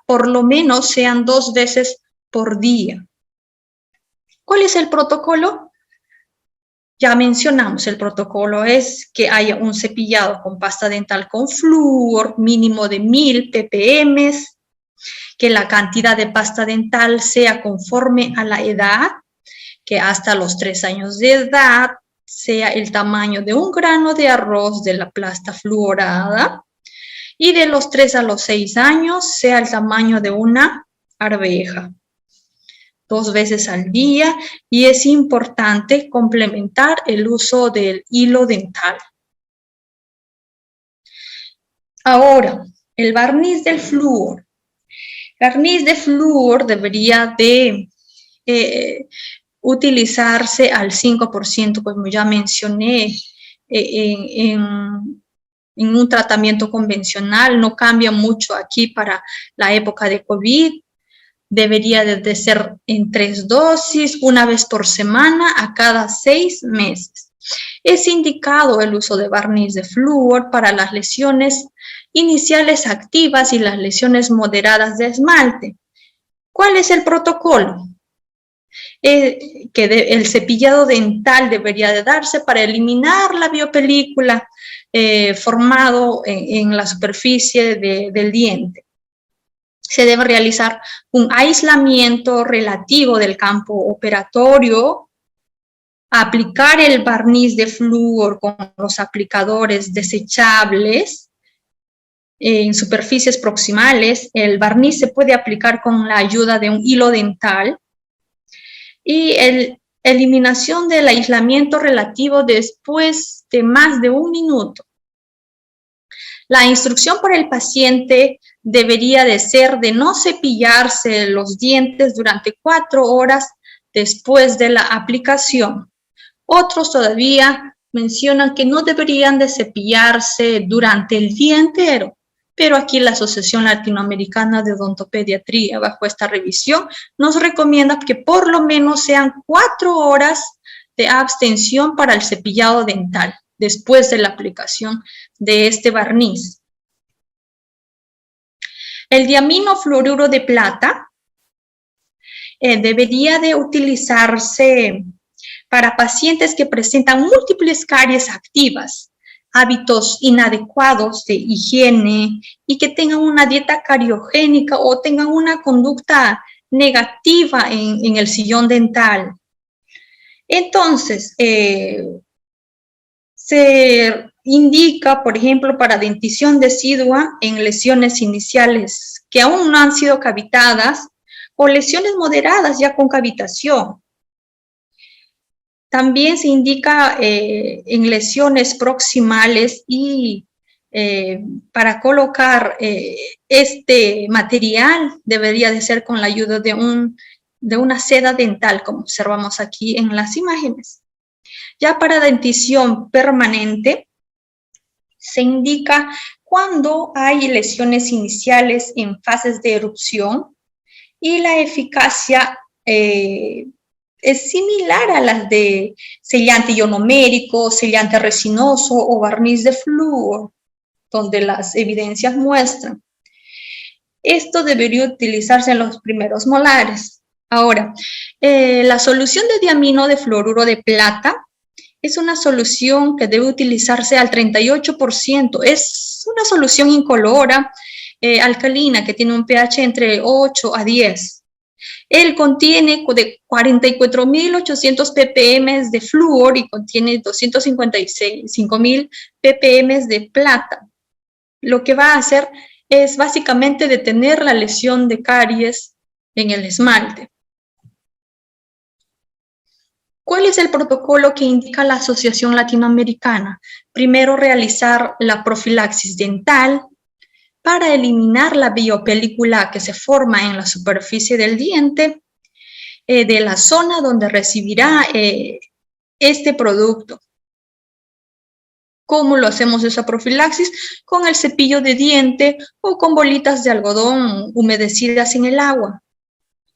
por lo menos sean 2 veces por día. ¿Cuál es el protocolo? Ya mencionamos, el protocolo es que haya un cepillado con pasta dental con flúor mínimo de 1000 ppm, que la cantidad de pasta dental sea conforme a la edad, que hasta los 3 años de edad sea el tamaño de un grano de arroz de la pasta fluorada, y de los 3 a los 6 años sea el tamaño de una arveja. 2 veces al día, y es importante complementar el uso del hilo dental. Ahora, el barniz del flúor. El barniz de flúor debería de utilizarse al 5%, como ya mencioné, en un tratamiento convencional. No cambia mucho aquí para la época de COVID. Debería de ser en 3 dosis, una vez por semana, a cada 6 meses. Es indicado el uso de barniz de flúor para las lesiones iniciales activas y las lesiones moderadas de esmalte. ¿Cuál es el protocolo? El cepillado dental debería de darse para eliminar la biopelícula formado en la superficie del diente. Se debe realizar un aislamiento relativo del campo operatorio, aplicar el barniz de flúor con los aplicadores desechables en superficies proximales. El barniz se puede aplicar con la ayuda de un hilo dental, y eliminación del aislamiento relativo después de más de 1 minuto. La instrucción por el paciente debería de ser de no cepillarse los dientes durante 4 horas después de la aplicación. Otros todavía mencionan que no deberían de cepillarse durante el día entero, pero aquí la Asociación Latinoamericana de Odontopediatría, bajo esta revisión, nos recomienda que por lo menos sean 4 horas de abstención para el cepillado dental después de la aplicación de este barniz. El diaminofluoruro de plata debería de utilizarse para pacientes que presentan múltiples caries activas, hábitos inadecuados de higiene y que tengan una dieta cariogénica o tengan una conducta negativa en el sillón dental. Entonces, se indica, por ejemplo, para dentición decidua en lesiones iniciales que aún no han sido cavitadas o lesiones moderadas ya con cavitación. También se indica en lesiones proximales y para colocar este material debería de ser con la ayuda de una seda dental, como observamos aquí en las imágenes. Ya para dentición permanente, se indica cuando hay lesiones iniciales en fases de erupción y la eficacia es similar a las de sellante ionomérico, sellante resinoso o barniz de flúor, donde las evidencias muestran. Esto debería utilizarse en los primeros molares. Ahora, la solución de diamino de fluoruro de plata es una solución que debe utilizarse al 38%. Es una solución incolora, alcalina, que tiene un pH entre 8 a 10. Él contiene de 44.800 ppm de flúor y contiene 255.000 ppm de plata. Lo que va a hacer es básicamente detener la lesión de caries en el esmalte. ¿Cuál es el protocolo que indica la Asociación Latinoamericana? Primero, realizar la profilaxis dental para eliminar la biopelícula que se forma en la superficie del diente de la zona donde recibirá este producto. ¿Cómo lo hacemos esa profilaxis? Con el cepillo de diente o con bolitas de algodón humedecidas en el agua.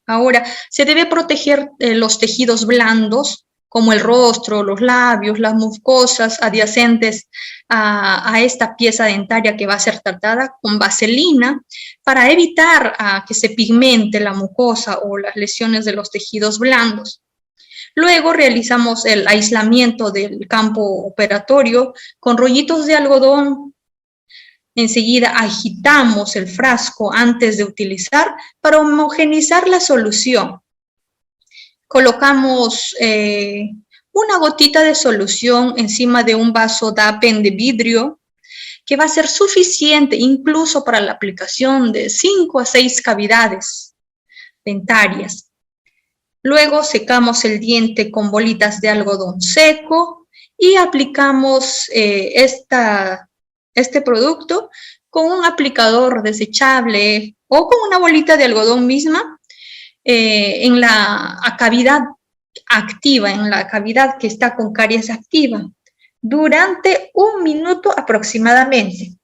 Ahora, se debe proteger los tejidos blandos como el rostro, los labios, las mucosas adyacentes a esta pieza dentaria que va a ser tratada con vaselina para evitar que se pigmente la mucosa o las lesiones de los tejidos blandos. Luego realizamos el aislamiento del campo operatorio con rollitos de algodón. Enseguida agitamos el frasco antes de utilizar para homogeneizar la solución. Colocamos una gotita de solución encima de un vaso DAPEN de vidrio que va a ser suficiente incluso para la aplicación de 5 a 6 cavidades dentarias. Luego secamos el diente con bolitas de algodón seco y aplicamos este producto con un aplicador desechable o con una bolita de algodón misma en la cavidad activa, en la cavidad que está con caries activa, durante 1 minuto aproximadamente.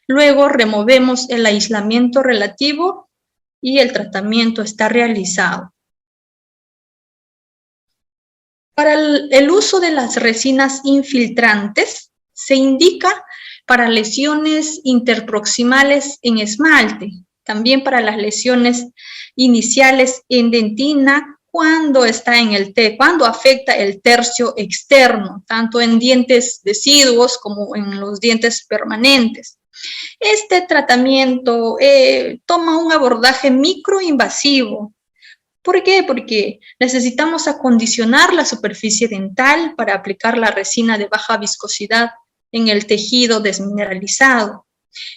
Luego removemos el aislamiento relativo y el tratamiento está realizado. Para el uso de las resinas infiltrantes, se indica para lesiones interproximales en esmalte, también para las lesiones iniciales en dentina cuando afecta el tercio externo, tanto en dientes deciduos como en los dientes permanentes. Este tratamiento toma un abordaje microinvasivo. ¿Por qué? Porque necesitamos acondicionar la superficie dental para aplicar la resina de baja viscosidad en el tejido desmineralizado.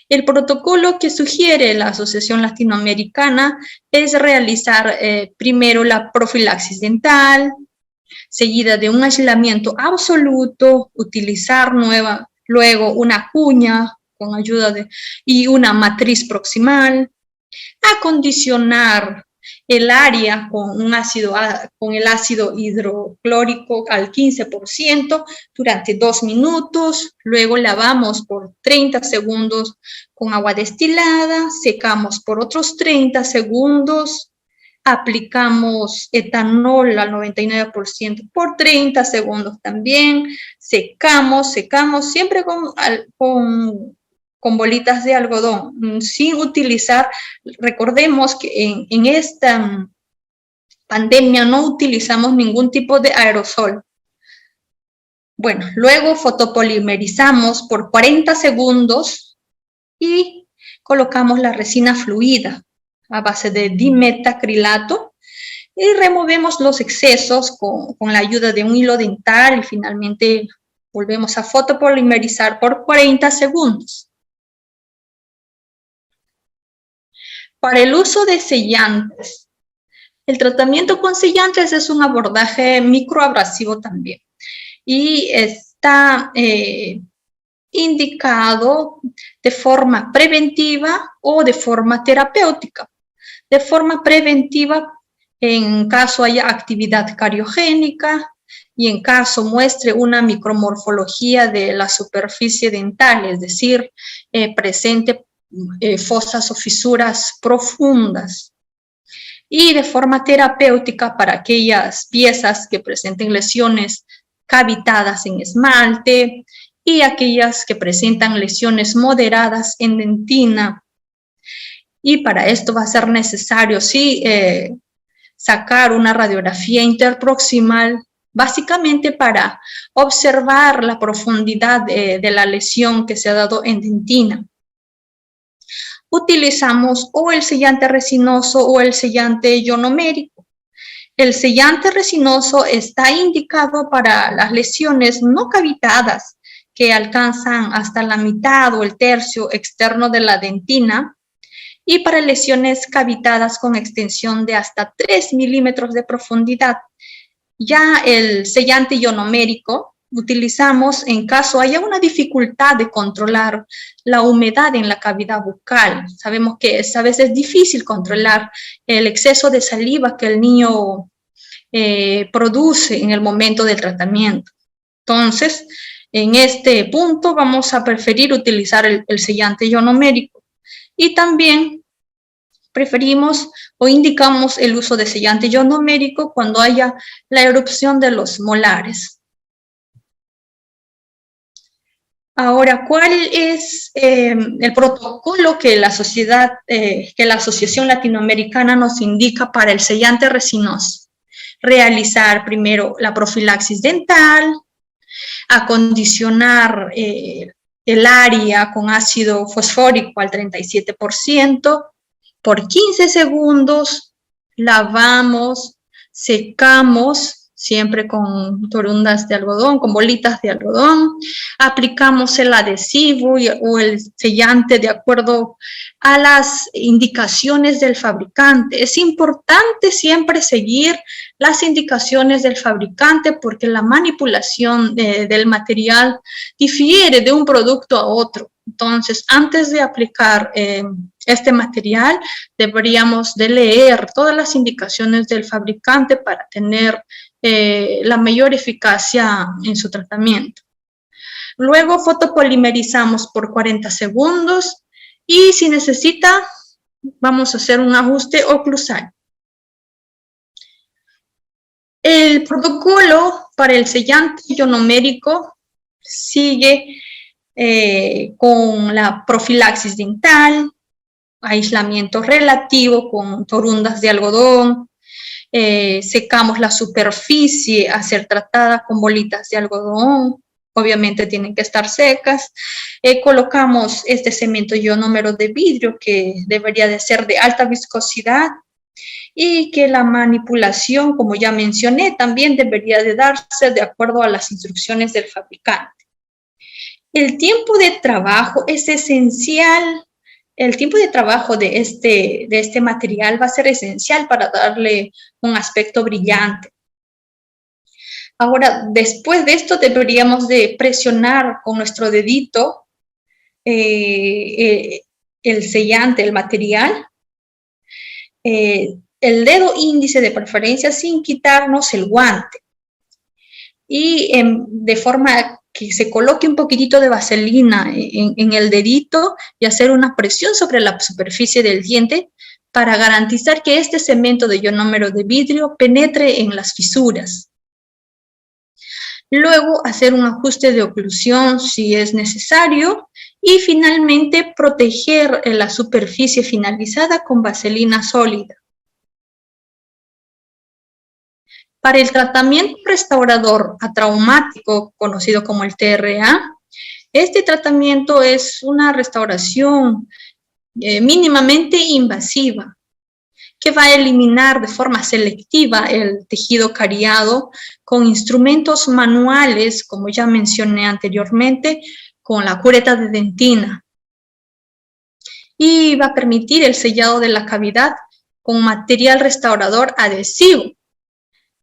El protocolo que sugiere la Asociación Latinoamericana es realizar primero la profilaxis dental, seguida de un aislamiento absoluto, utilizar luego una cuña con ayuda y una matriz proximal, acondicionar el área con el ácido hidroclórico al 15% durante 2 minutos, luego lavamos por 30 segundos con agua destilada, secamos por otros 30 segundos, aplicamos etanol al 99% por 30 segundos también, secamos siempre con bolitas de algodón, sin utilizar, recordemos que en esta pandemia no utilizamos ningún tipo de aerosol. Bueno, luego fotopolimerizamos por 40 segundos y colocamos la resina fluida a base de dimetacrilato y removemos los excesos con la ayuda de un hilo dental y finalmente volvemos a fotopolimerizar por 40 segundos. Para el uso de sellantes, el tratamiento con sellantes es un abordaje microabrasivo también y está indicado de forma preventiva o de forma terapéutica. De forma preventiva, en caso haya actividad cariogénica y en caso muestre una micromorfología de la superficie dental, es decir, presente fosas o fisuras profundas. Y de forma terapéutica para aquellas piezas que presenten lesiones cavitadas en esmalte y aquellas que presentan lesiones moderadas en dentina. Y para esto va a ser necesario, sí, sacar una radiografía interproximal, básicamente para observar la profundidad de la lesión que se ha dado en dentina. Utilizamos o el sellante resinoso o el sellante ionomérico. El sellante resinoso está indicado para las lesiones no cavitadas que alcanzan hasta la mitad o el tercio externo de la dentina y para lesiones cavitadas con extensión de hasta 3 milímetros de profundidad. Ya el sellante ionomérico utilizamos en caso haya una dificultad de controlar la humedad en la cavidad bucal. Sabemos que es a veces difícil controlar el exceso de saliva que el niño produce en el momento del tratamiento. Entonces, en este punto vamos a preferir utilizar el sellante ionomérico. Y también preferimos o indicamos el uso de sellante ionomérico cuando haya la erupción de los molares. Ahora, ¿cuál es el protocolo que la Asociación Latinoamericana nos indica para el sellante resinoso? Realizar primero la profilaxis dental, acondicionar el área con ácido fosfórico al 37%, por 15 segundos, lavamos, secamos, siempre con torundas de algodón, con bolitas de algodón, aplicamos el adhesivo o el sellante de acuerdo a las indicaciones del fabricante. Es importante siempre seguir las indicaciones del fabricante porque la manipulación del material difiere de un producto a otro. Entonces, antes de aplicar este material, deberíamos de leer todas las indicaciones del fabricante para tener la mayor eficacia en su tratamiento. Luego fotopolimerizamos por 40 segundos y si necesita, vamos a hacer un ajuste oclusal. El protocolo para el sellante ionomérico sigue con la profilaxis dental, aislamiento relativo con torundas de algodón, secamos la superficie a ser tratada con bolitas de algodón, obviamente tienen que estar secas, colocamos este cemento ionómero de vidrio que debería de ser de alta viscosidad y que la manipulación, como ya mencioné, también debería de darse de acuerdo a las instrucciones del fabricante. El tiempo de trabajo es esencial. El tiempo de trabajo de este material va a ser esencial para darle un aspecto brillante. Ahora, después de esto, deberíamos de presionar con nuestro dedito el sellante, el material, el dedo índice de preferencia sin quitarnos el guante. Y de forma que se coloque un poquitito de vaselina en el dedito y hacer una presión sobre la superficie del diente para garantizar que este cemento de ionómero de vidrio penetre en las fisuras. Luego hacer un ajuste de oclusión si es necesario y finalmente proteger la superficie finalizada con vaselina sólida. Para el tratamiento restaurador atraumático, conocido como el TRA, este tratamiento es una restauración mínimamente invasiva que va a eliminar de forma selectiva el tejido cariado con instrumentos manuales, como ya mencioné anteriormente, con la cureta de dentina. Y va a permitir el sellado de la cavidad con material restaurador adhesivo.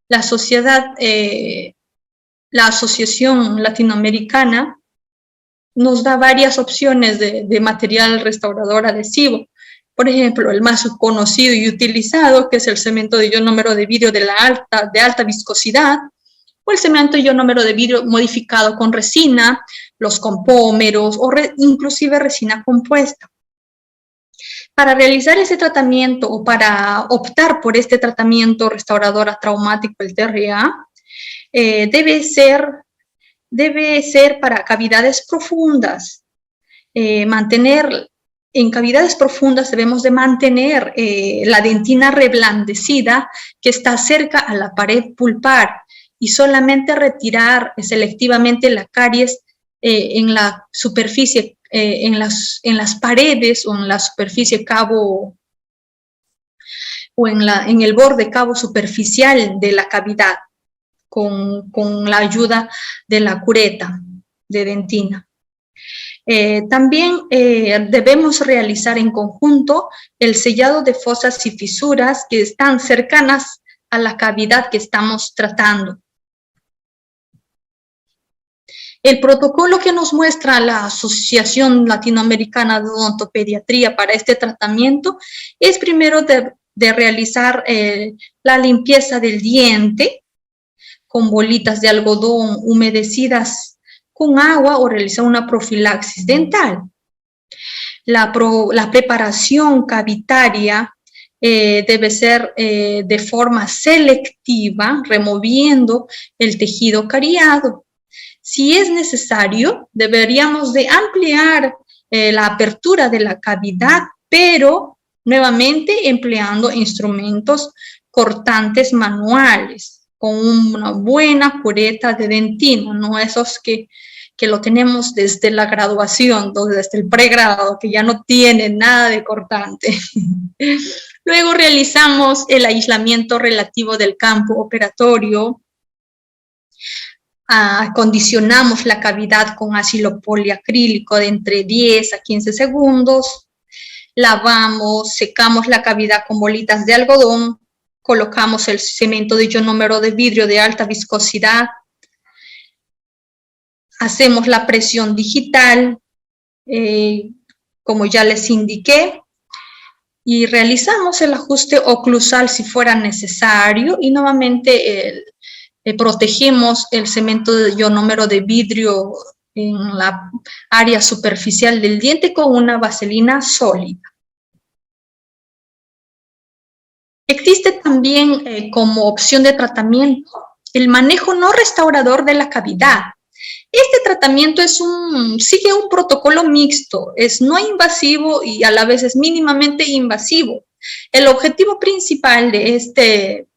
La Asociación Latinoamericana nos da varias opciones de material restaurador adhesivo. Por ejemplo, el más conocido y utilizado, que es el cemento de ionómero de vidrio de alta viscosidad, o el cemento ionómero de vidrio modificado con resina, los compómeros o inclusive resina compuesta. Para realizar ese tratamiento o para optar por este tratamiento restaurador traumático, el TRA, debe ser para cavidades profundas. En cavidades profundas debemos de mantener la dentina reblandecida que está cerca a la pared pulpar y solamente retirar selectivamente la caries en la superficie, en las paredes o en la superficie cabo o en el borde cabo superficial de la cavidad con la ayuda de la cureta de dentina. También debemos realizar en conjunto el sellado de fosas y fisuras que están cercanas a la cavidad que estamos tratando. El protocolo que nos muestra la Asociación Latinoamericana de Odontopediatría para este tratamiento es primero de realizar la limpieza del diente con bolitas de algodón humedecidas con agua o realizar una profilaxis dental. La preparación cavitaria debe ser de forma selectiva, removiendo el tejido cariado. Si es necesario, deberíamos de ampliar la apertura de la cavidad, pero nuevamente empleando instrumentos cortantes manuales, con una buena cureta de dentina, no esos que lo tenemos desde la graduación, desde el pregrado, que ya no tiene nada de cortante. Luego realizamos el aislamiento relativo del campo operatorio. Acondicionamos la cavidad con ácido poliacrílico de entre 10 a 15 segundos. Lavamos, secamos la cavidad con bolitas de algodón. Colocamos el cemento de ionómero de vidrio de alta viscosidad. Hacemos la presión digital, como ya les indiqué, y realizamos el ajuste oclusal si fuera necesario, y nuevamente protegemos el cemento de ionómero de vidrio en la área superficial del diente con una vaselina sólida. Existe también como opción de tratamiento el manejo no restaurador de la cavidad. Este tratamiento sigue un protocolo mixto, es no invasivo y a la vez es mínimamente invasivo. El objetivo principal de este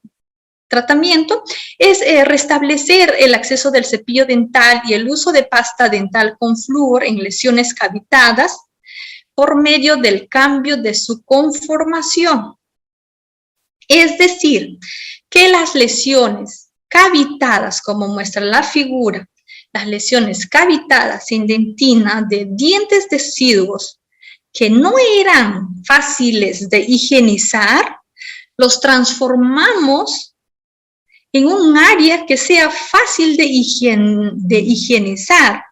tratamiento es restablecer el acceso del cepillo dental y el uso de pasta dental con flúor en lesiones cavitadas por medio del cambio de su conformación. Es decir, que las lesiones cavitadas, como muestra la figura, las lesiones cavitadas sin dentina de dientes deciduos que no eran fáciles de higienizar, los transformamos en un área que sea fácil de higienizar.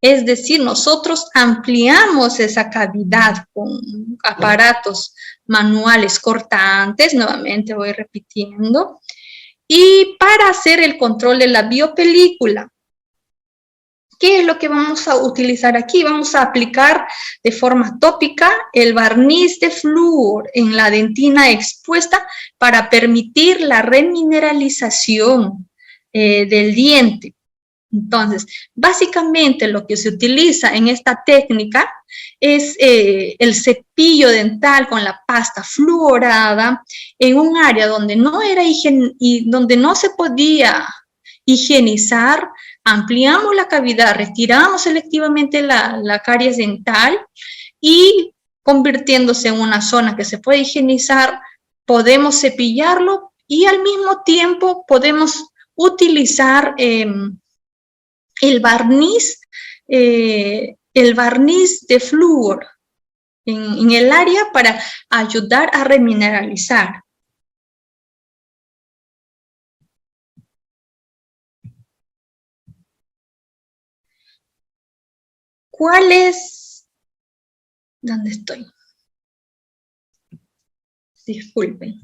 Es decir, nosotros ampliamos esa cavidad con aparatos manuales cortantes, nuevamente voy repitiendo, y para hacer el control de la biopelícula. ¿Qué es lo que vamos a utilizar aquí? Vamos a aplicar de forma tópica el barniz de flúor en la dentina expuesta para permitir la remineralización del diente. Entonces, básicamente lo que se utiliza en esta técnica es el cepillo dental con la pasta fluorada en un área donde donde no se podía higienizar. Ampliamos la cavidad, retiramos selectivamente la caries dental y convirtiéndose en una zona que se puede higienizar, podemos cepillarlo y al mismo tiempo podemos utilizar el barniz de flúor en el área para ayudar a remineralizar. ¿Cuál es? ¿Dónde estoy? Disculpen.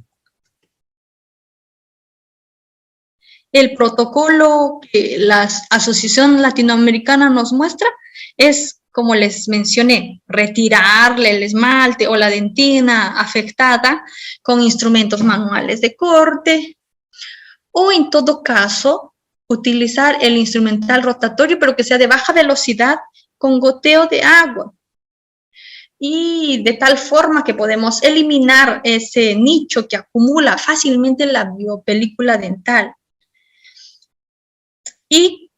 El protocolo que la Asociación Latinoamericana nos muestra es, como les mencioné, retirarle el esmalte o la dentina afectada con instrumentos manuales de corte o, en todo caso, utilizar el instrumental rotatorio, pero que sea de baja velocidad con goteo de agua. Y de tal forma que podemos eliminar ese nicho que acumula fácilmente la biopelícula dental. Y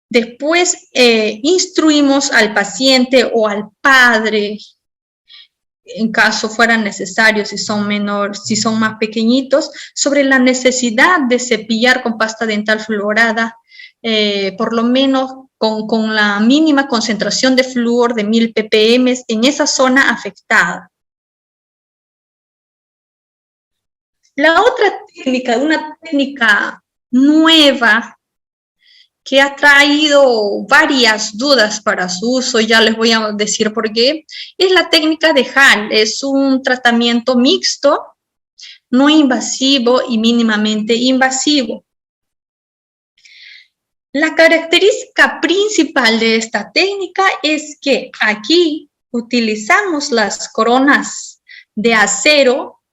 después instruimos al paciente o al padre, en caso fuera necesario, si son menores, si son más pequeñitos, sobre la necesidad de cepillar con pasta dental fluorada, por lo menos con la mínima concentración de flúor de 1000 ppm en esa zona afectada. La otra técnica, una técnica nueva que ha traído varias dudas para su uso, ya les voy a decir por qué, es la técnica de Hall. Es un tratamiento mixto, no invasivo y mínimamente invasivo. La característica principal de esta técnica es que aquí utilizamos las coronas de acero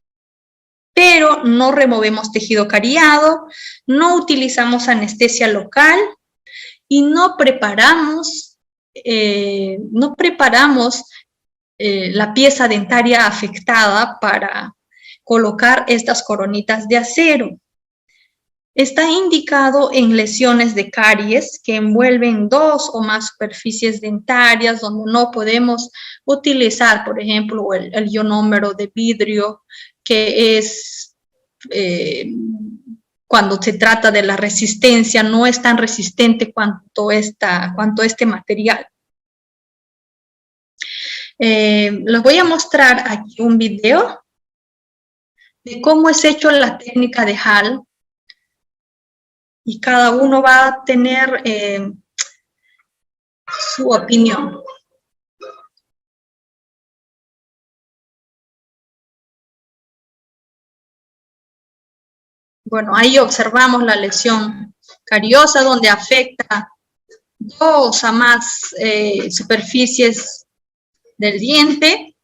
pero no removemos tejido cariado, no utilizamos anestesia local y no preparamos la pieza dentaria afectada para colocar estas coronitas de acero. Está indicado en lesiones de caries que envuelven 2 o más superficies dentarias donde no podemos utilizar, por ejemplo, el ionómero de vidrio, que es cuando se trata de la resistencia, no es tan resistente cuanto este material. Les voy a mostrar aquí un video de cómo es hecho la técnica de Hall. Y cada uno va a tener su opinión. Bueno, ahí observamos la lesión cariosa donde afecta 2 a más superficies del diente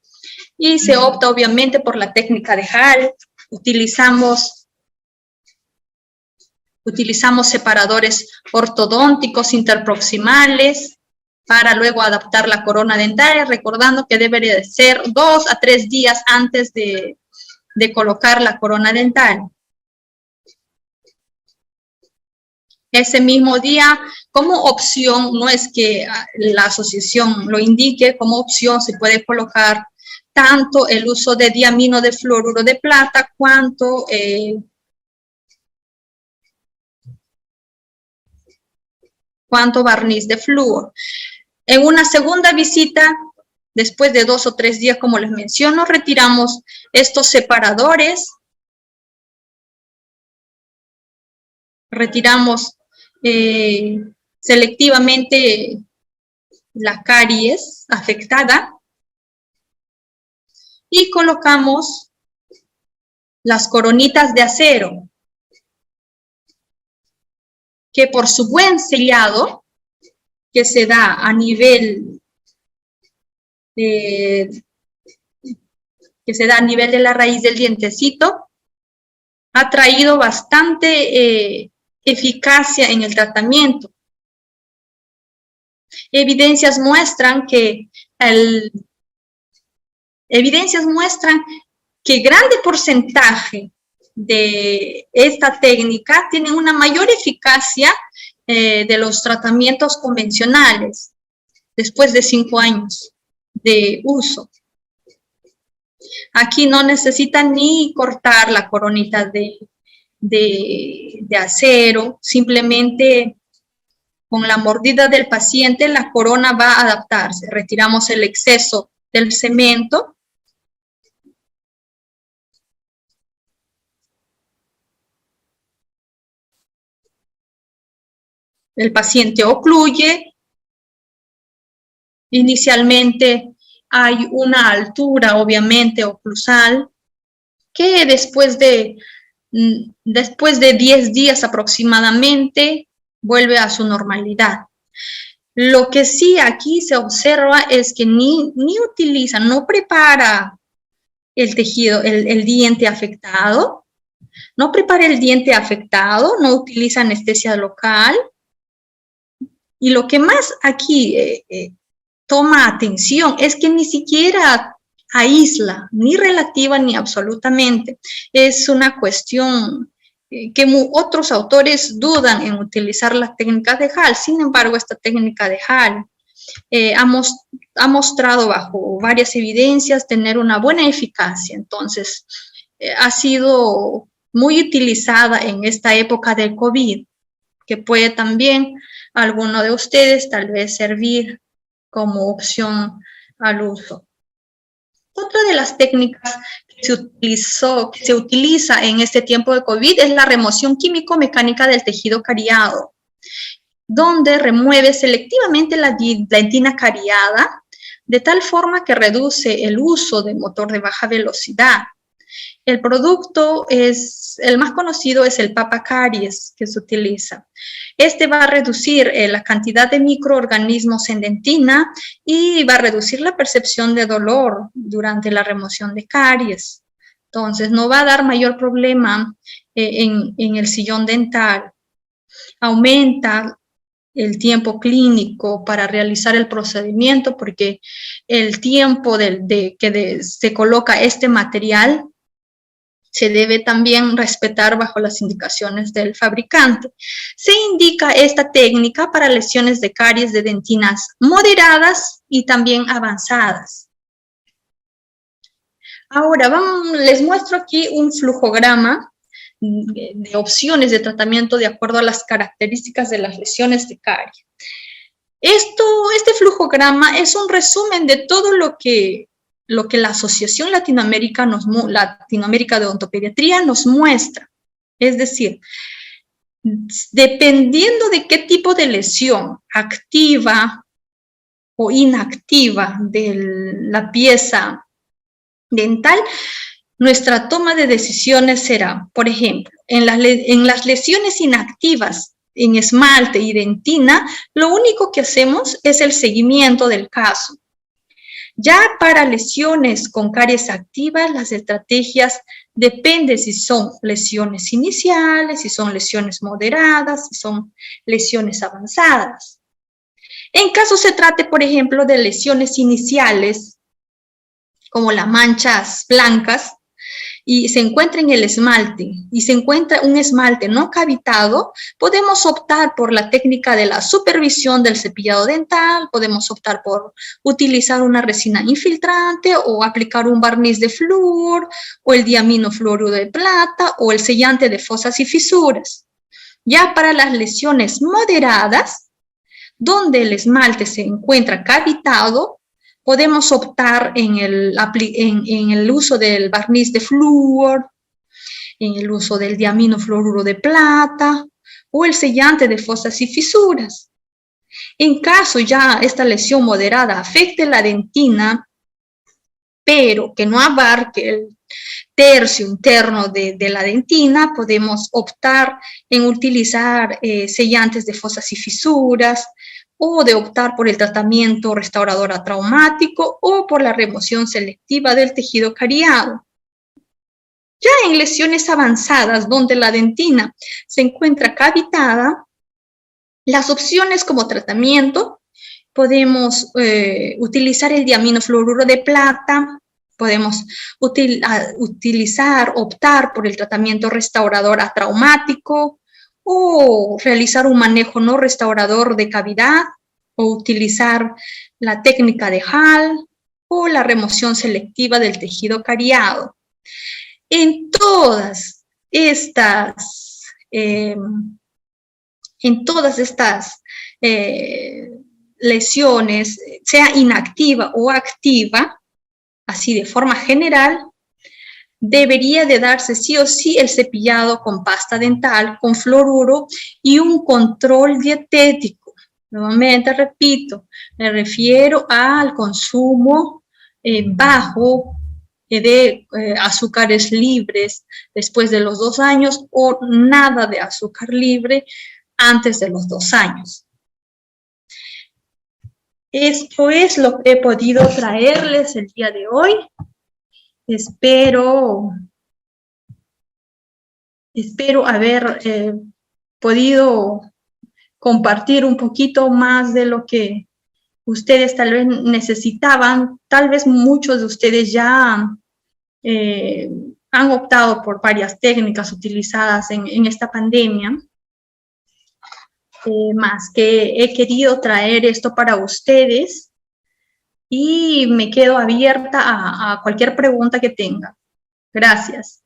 y se opta obviamente por la técnica de Hall. Utilizamos separadores ortodónticos interproximales para luego adaptar la corona dentaria, recordando que debería de ser 2 a 3 días antes de colocar la corona dental. Ese mismo día, como opción, no es que la asociación lo indique, como opción se puede colocar tanto el uso de diamino de fluoruro de plata cuanto barniz de flúor. En una segunda visita, después de 2 o 3 días, como les menciono, retiramos estos separadores, retiramos selectivamente la caries afectada y colocamos las coronitas de acero, que por su buen sellado, que se da a nivel de la raíz del dientecito, ha traído bastante eficacia en el tratamiento. Evidencias muestran que grande porcentaje de esta técnica tiene una mayor eficacia de los tratamientos convencionales después de 5 años de uso. Aquí no necesitan ni cortar la coronita de acero, simplemente con la mordida del paciente la corona va a adaptarse. Retiramos el exceso del cemento. El paciente ocluye. Inicialmente hay una altura, obviamente, oclusal, que después de 10 días aproximadamente vuelve a su normalidad. Lo que sí aquí se observa es que ni utiliza, no prepara el tejido, el diente afectado, no prepara el diente afectado, no utiliza anestesia local. Y lo que más aquí toma atención es que ni siquiera aísla, ni relativa ni absolutamente. Es una cuestión que otros autores dudan en utilizar la técnica de Hall. Sin embargo, esta técnica de Hall ha mostrado bajo varias evidencias tener una buena eficacia. Entonces, ha sido muy utilizada en esta época del COVID, que puede también a alguno de ustedes tal vez servir como opción al uso. Otra de las técnicas que se utiliza en este tiempo de COVID es la remoción químico-mecánica del tejido cariado, donde remueve selectivamente la dentina cariada de tal forma que reduce el uso de motor de baja velocidad. El producto el más conocido es el Papa Caries que se utiliza. Este va a reducir la cantidad de microorganismos en dentina y va a reducir la percepción de dolor durante la remoción de caries. Entonces, no va a dar mayor problema en el sillón dental. Aumenta el tiempo clínico para realizar el procedimiento porque el tiempo se coloca este material se debe también respetar bajo las indicaciones del fabricante. Se indica esta técnica para lesiones de caries de dentinas moderadas y también avanzadas. Ahora, les muestro aquí un flujograma de opciones de tratamiento de acuerdo a las características de las lesiones de caries. Este flujograma es un resumen de todo lo que la Asociación Latinoamérica de Odontopediatría nos muestra. Es decir, dependiendo de qué tipo de lesión activa o inactiva de la pieza dental, nuestra toma de decisiones será, por ejemplo, en las lesiones inactivas en esmalte y dentina, lo único que hacemos es el seguimiento del caso. Ya para lesiones con caries activas, las estrategias dependen si son lesiones iniciales, si son lesiones moderadas, si son lesiones avanzadas. En caso se trate, por ejemplo, de lesiones iniciales, como las manchas blancas, y se encuentra en el esmalte, y se encuentra un esmalte no cavitado, podemos optar por la técnica de la supervisión del cepillado dental, podemos optar por utilizar una resina infiltrante o aplicar un barniz de flúor, o el diaminofluoruro de plata, o el sellante de fosas y fisuras. Ya para las lesiones moderadas, donde el esmalte se encuentra cavitado, podemos optar en el uso del barniz de flúor, en el uso del diaminofluoruro de plata o el sellante de fosas y fisuras. En caso ya esta lesión moderada afecte la dentina, pero que no abarque el tercio interno de la dentina, podemos optar en utilizar sellantes de fosas y fisuras, o de optar por el tratamiento restaurador atraumático o por la remoción selectiva del tejido cariado. Ya en lesiones avanzadas donde la dentina se encuentra cavitada, las opciones como tratamiento, podemos utilizar el diaminofluoruro de plata, podemos optar por el tratamiento restaurador atraumático, o realizar un manejo no restaurador de cavidad, o utilizar la técnica de Hall, o la remoción selectiva del tejido cariado. En todas estas lesiones, sea inactiva o activa, así de forma general, debería de darse sí o sí el cepillado con pasta dental, con fluoruro y un control dietético. Nuevamente repito, me refiero al consumo bajo de azúcares libres después de los 2 años o nada de azúcar libre antes de los 2 años. Esto es lo que he podido traerles el día de hoy. Espero haber podido compartir un poquito más de lo que ustedes tal vez necesitaban. Tal vez muchos de ustedes ya han optado por varias técnicas utilizadas en esta pandemia. Más que he querido traer esto para ustedes y me quedo abierta a cualquier pregunta que tengan. Gracias.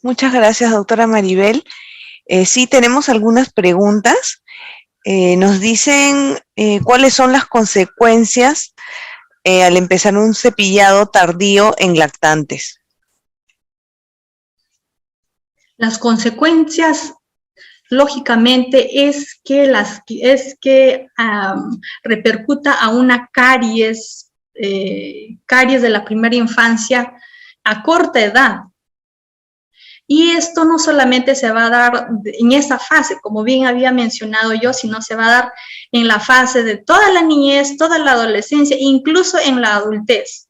Muchas gracias, doctora Maribel. Sí, tenemos algunas preguntas. Nos dicen cuáles son las consecuencias al empezar un cepillado tardío en lactantes. Las consecuencias, lógicamente, es que repercuta a una caries de la primera infancia a corta edad. Y esto no solamente se va a dar en esa fase, como bien había mencionado yo, sino se va a dar en la fase de toda la niñez, toda la adolescencia, incluso en la adultez.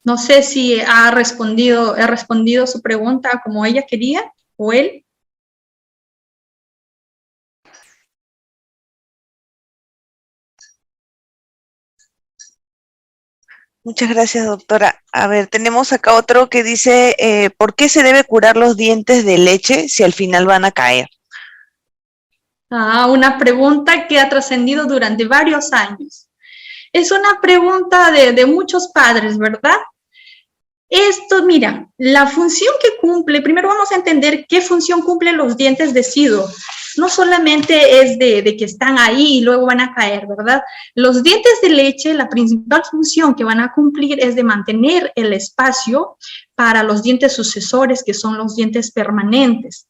No sé si he respondido su pregunta como ella quería o él. Muchas gracias, doctora. A ver, tenemos acá otro que dice, ¿por qué se debe curar los dientes de leche si al final van a caer? Una pregunta que ha trascendido durante varios años. Es una pregunta de muchos padres, ¿verdad? Esto, mira, la función que cumple, primero vamos a entender qué función cumplen los dientes deciduos. No solamente es de que están ahí y luego van a caer, ¿verdad? Los dientes de leche, la principal función que van a cumplir es de mantener el espacio para los dientes sucesores, que son los dientes permanentes.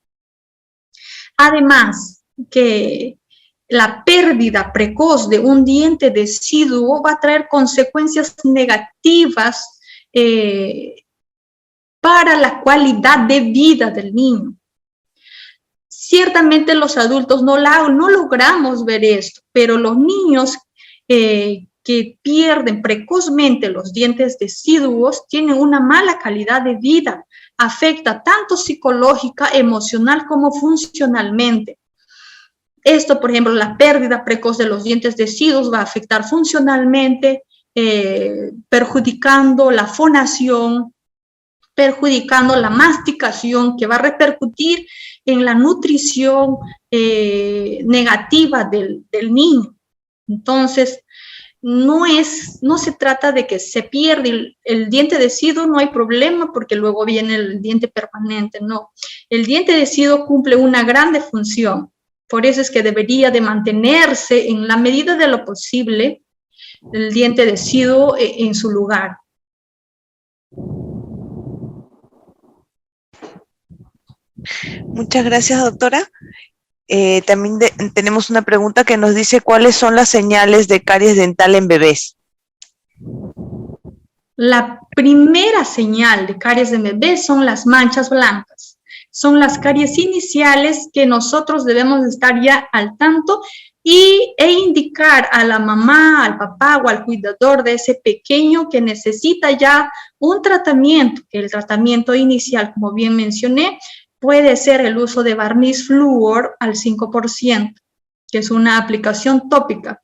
Además, que la pérdida precoz de un diente deciduo va a traer consecuencias negativas para la calidad de vida del niño. Ciertamente los adultos no logramos ver esto, pero los niños que pierden precozmente los dientes deciduos tienen una mala calidad de vida, afecta tanto psicológica, emocional como funcionalmente. Esto, por ejemplo, la pérdida precoz de los dientes deciduos va a afectar funcionalmente, perjudicando la fonación, perjudicando la masticación, que va a repercutir en la nutrición negativa del niño. Entonces, no se trata de que se pierde el diente deciduo, no hay problema porque luego viene el diente permanente, no. El diente deciduo cumple una grande función, por eso es que debería de mantenerse en la medida de lo posible el diente deciduo en su lugar. Muchas gracias, doctora. También tenemos una pregunta que nos dice cuáles son las señales de caries dental en bebés. La primera señal de caries de bebés son las manchas blancas. Son las caries iniciales que nosotros debemos estar ya al tanto e indicar a la mamá, al papá o al cuidador de ese pequeño que necesita ya un tratamiento, que el tratamiento inicial, como bien mencioné, puede ser el uso de barniz flúor al 5%, que es una aplicación tópica,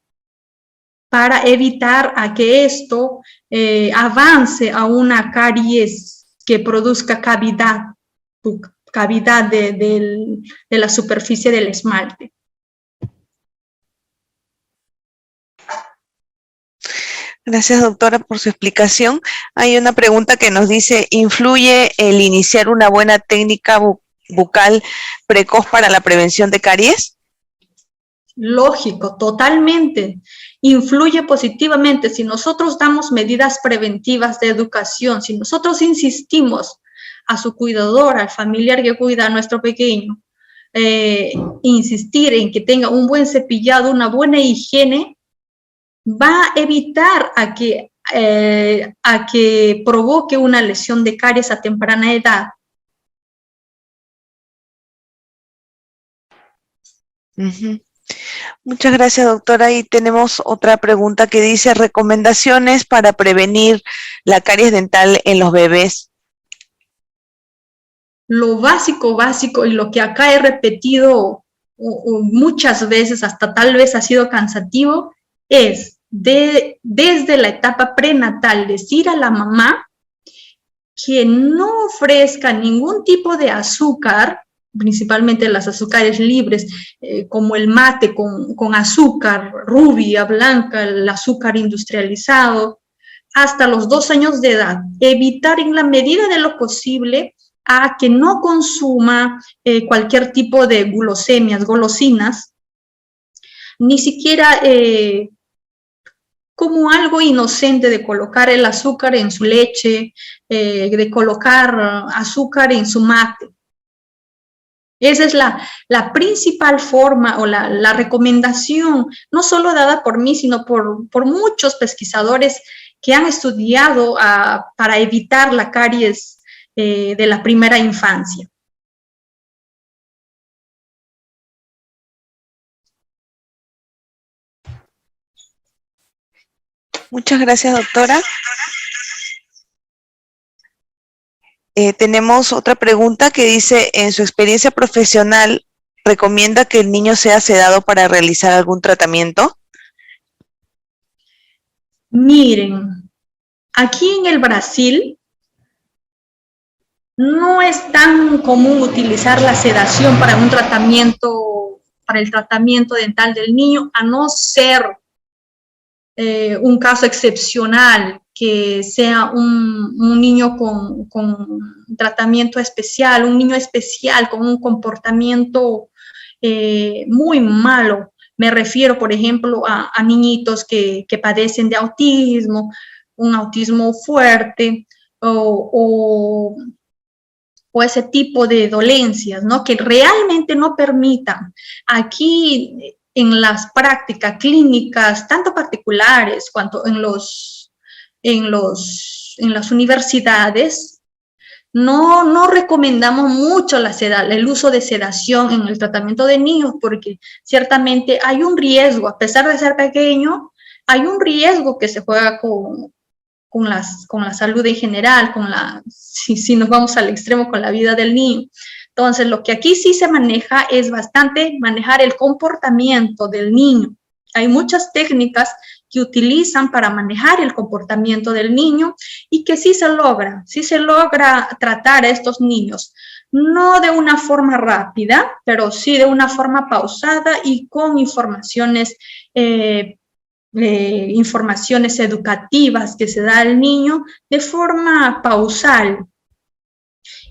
para evitar a que esto avance a una caries que produzca cavidad de la superficie del esmalte. Gracias, doctora, por su explicación. Hay una pregunta que nos dice, ¿influye el iniciar una buena técnica bucal precoz para la prevención de caries? Lógico, totalmente. Influye positivamente. Si nosotros damos medidas preventivas de educación, si nosotros insistimos a su cuidador, al familiar que cuida a nuestro pequeño, insistir en que tenga un buen cepillado, una buena higiene, va a evitar a que provoque una lesión de caries a temprana edad. Muchas gracias, doctora. Y tenemos otra pregunta que dice, recomendaciones para prevenir la caries dental en los bebés. Lo básico y lo que acá he repetido muchas veces, hasta tal vez ha sido cansativo, es desde la etapa prenatal decir a la mamá que no ofrezca ningún tipo de azúcar, principalmente las azúcares libres, como el mate con azúcar, rubia, blanca, el azúcar industrializado, hasta los 2 años de edad. Evitar en la medida de lo posible a que no consuma cualquier tipo de gulosemias, golosinas, ni siquiera como algo inocente de colocar el azúcar en su leche, de colocar azúcar en su mate. Esa es la principal forma o la recomendación, no solo dada por mí, sino por muchos pesquisadores que han estudiado para evitar la caries de la primera infancia. Muchas gracias, doctora. Tenemos otra pregunta que dice, en su experiencia profesional, ¿recomienda que el niño sea sedado para realizar algún tratamiento? Miren, aquí en el Brasil no es tan común utilizar la sedación para un tratamiento, para el tratamiento dental del niño, a no ser un caso excepcional, que sea un niño con tratamiento especial, un niño especial con un comportamiento muy malo. Me refiero, por ejemplo, a niñitos que padecen de autismo, un autismo fuerte, o ese tipo de dolencias, ¿no? Que realmente no permitan. Aquí en las prácticas clínicas, tanto particulares cuanto en las universidades, no recomendamos mucho el uso de sedación en el tratamiento de niños, porque ciertamente hay un riesgo, a pesar de ser pequeño, hay un riesgo que se juega con la salud en general, si nos vamos al extremo, con la vida del niño. Entonces, lo que aquí sí se maneja es bastante manejar el comportamiento del niño. Hay muchas técnicas que utilizan para manejar el comportamiento del niño y que sí se logra tratar a estos niños, no de una forma rápida, pero sí de una forma pausada y con informaciones educativas que se da al niño de forma pausal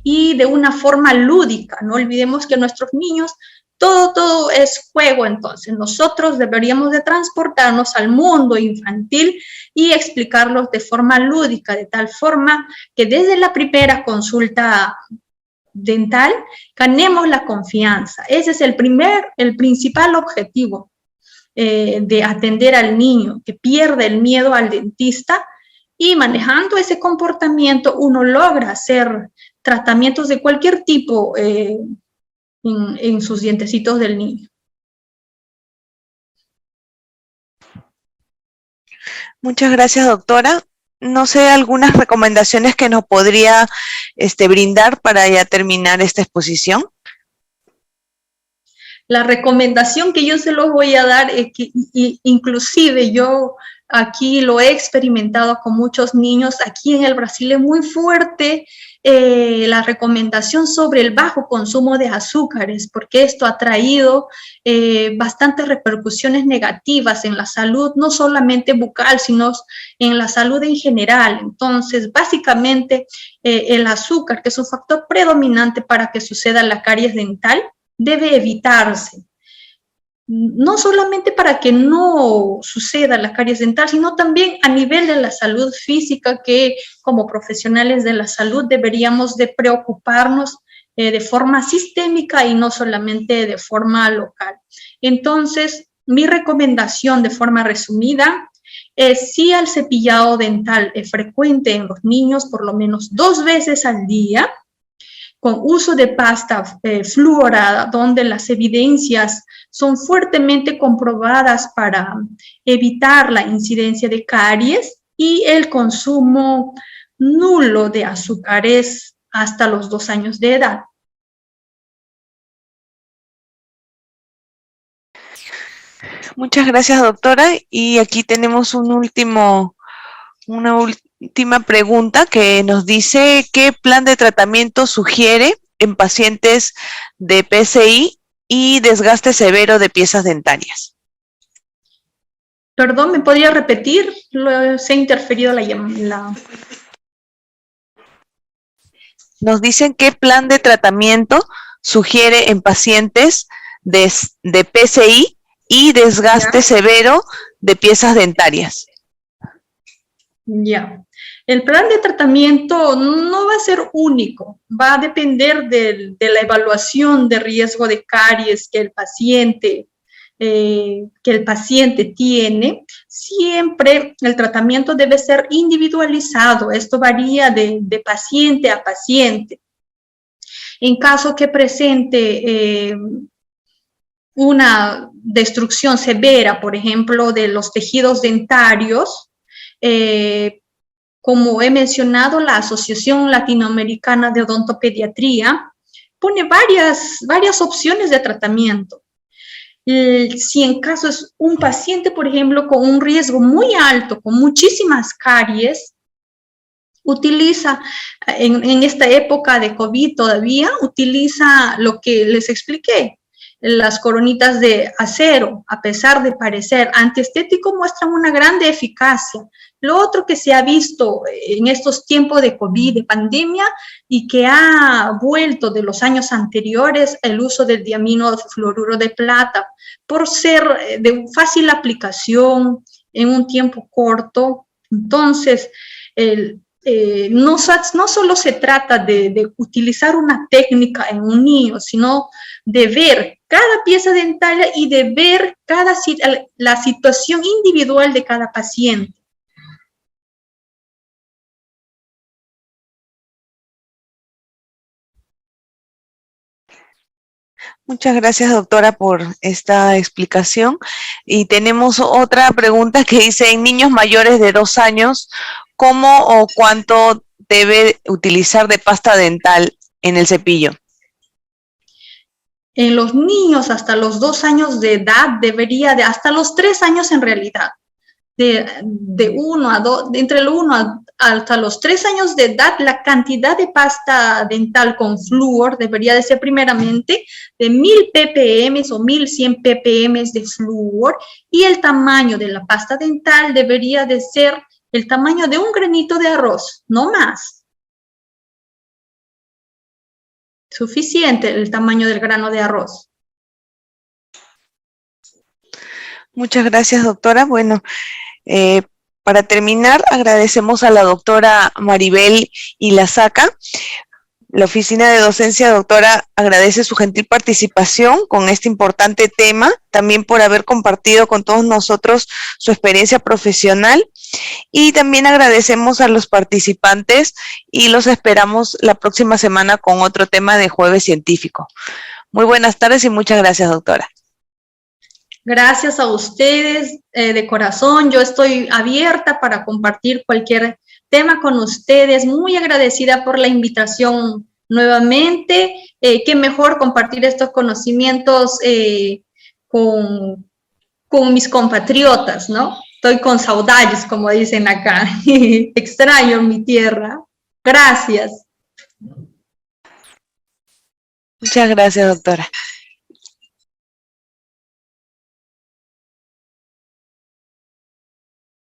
y de una forma lúdica. No olvidemos que nuestros niños, todo es juego. Entonces nosotros deberíamos de transportarnos al mundo infantil y explicarlos de forma lúdica, de tal forma que desde la primera consulta dental ganemos la confianza. Ese es el principal objetivo de atender al niño, que pierde el miedo al dentista, y manejando ese comportamiento uno logra hacer tratamientos de cualquier tipo en sus dientecitos del niño. Muchas gracias, doctora. No sé, algunas recomendaciones que nos podría brindar para ya terminar esta exposición. La recomendación que yo se los voy a dar es que, inclusive yo aquí lo he experimentado con muchos niños, aquí en el Brasil es muy fuerte la recomendación sobre el bajo consumo de azúcares, porque esto ha traído bastantes repercusiones negativas en la salud, no solamente bucal, sino en la salud en general. Entonces, básicamente, el azúcar, que es un factor predominante para que suceda la caries dental, debe evitarse, no solamente para que no suceda la caries dental, sino también a nivel de la salud física, que como profesionales de la salud deberíamos de preocuparnos de forma sistémica y no solamente de forma local. Entonces, mi recomendación de forma resumida es sí al cepillado dental frecuente en los niños, por lo menos 2 veces al día, con uso de pasta fluorada, donde las evidencias son fuertemente comprobadas para evitar la incidencia de caries, y el consumo nulo de azúcares hasta los 2 años de edad. Muchas gracias, doctora. Y aquí tenemos una última pregunta que nos dice: ¿qué plan de tratamiento sugiere en pacientes de PCI y desgaste severo de piezas dentarias? Perdón, ¿me podría repetir? Se ha interferido la... Nos dicen qué plan de tratamiento sugiere en pacientes de PCI y desgaste severo de piezas dentarias. Ya. El plan de tratamiento no va a ser único, va a depender de la evaluación de riesgo de caries que el paciente que el paciente tiene, siempre el tratamiento debe ser individualizado. Esto varía de paciente a paciente. En caso que presente una destrucción severa, por ejemplo, de los tejidos dentarios, como he mencionado, la Asociación Latinoamericana de Odontopediatría pone varias opciones de tratamiento. Si en caso es un paciente, por ejemplo, con un riesgo muy alto, con muchísimas caries, utiliza, en esta época de COVID todavía, utiliza lo que les expliqué, las coronitas de acero, a pesar de parecer antiestético, muestran una grande eficacia. Lo otro que se ha visto en estos tiempos de COVID, de pandemia, y que ha vuelto de los años anteriores, el uso del diaminofluoruro de plata, por ser de fácil aplicación en un tiempo corto. Entonces, no solo se trata de utilizar una técnica en un niño, sino de ver cada pieza dentaria y de ver la situación individual de cada paciente. Muchas gracias, doctora, por esta explicación. Y tenemos otra pregunta que dice, en niños mayores de 2 años, ¿cómo o cuánto debe utilizar de pasta dental en el cepillo? En los niños hasta los 2 años de edad hasta los 3 años en realidad, entre el 1 hasta los 3 años de edad, la cantidad de pasta dental con flúor debería de ser primeramente de 1000 ppm o 1100 ppm de flúor, y el tamaño de la pasta dental debería de ser el tamaño de un granito de arroz, no más. Suficiente el tamaño del grano de arroz. Muchas gracias, doctora. Bueno, para terminar, agradecemos a la doctora Maribel Ilazaca. La Oficina de Docencia, doctora, agradece su gentil participación con este importante tema, también por haber compartido con todos nosotros su experiencia profesional, y también agradecemos a los participantes y los esperamos la próxima semana con otro tema de Jueves Científico. Muy buenas tardes y muchas gracias, doctora. Gracias a ustedes de corazón. Yo estoy abierta para compartir cualquier tema con ustedes. Muy agradecida por la invitación nuevamente. Qué mejor compartir estos conocimientos con mis compatriotas, ¿no? Estoy con saudades, como dicen acá. Extraño mi tierra. Gracias. Muchas gracias, doctora.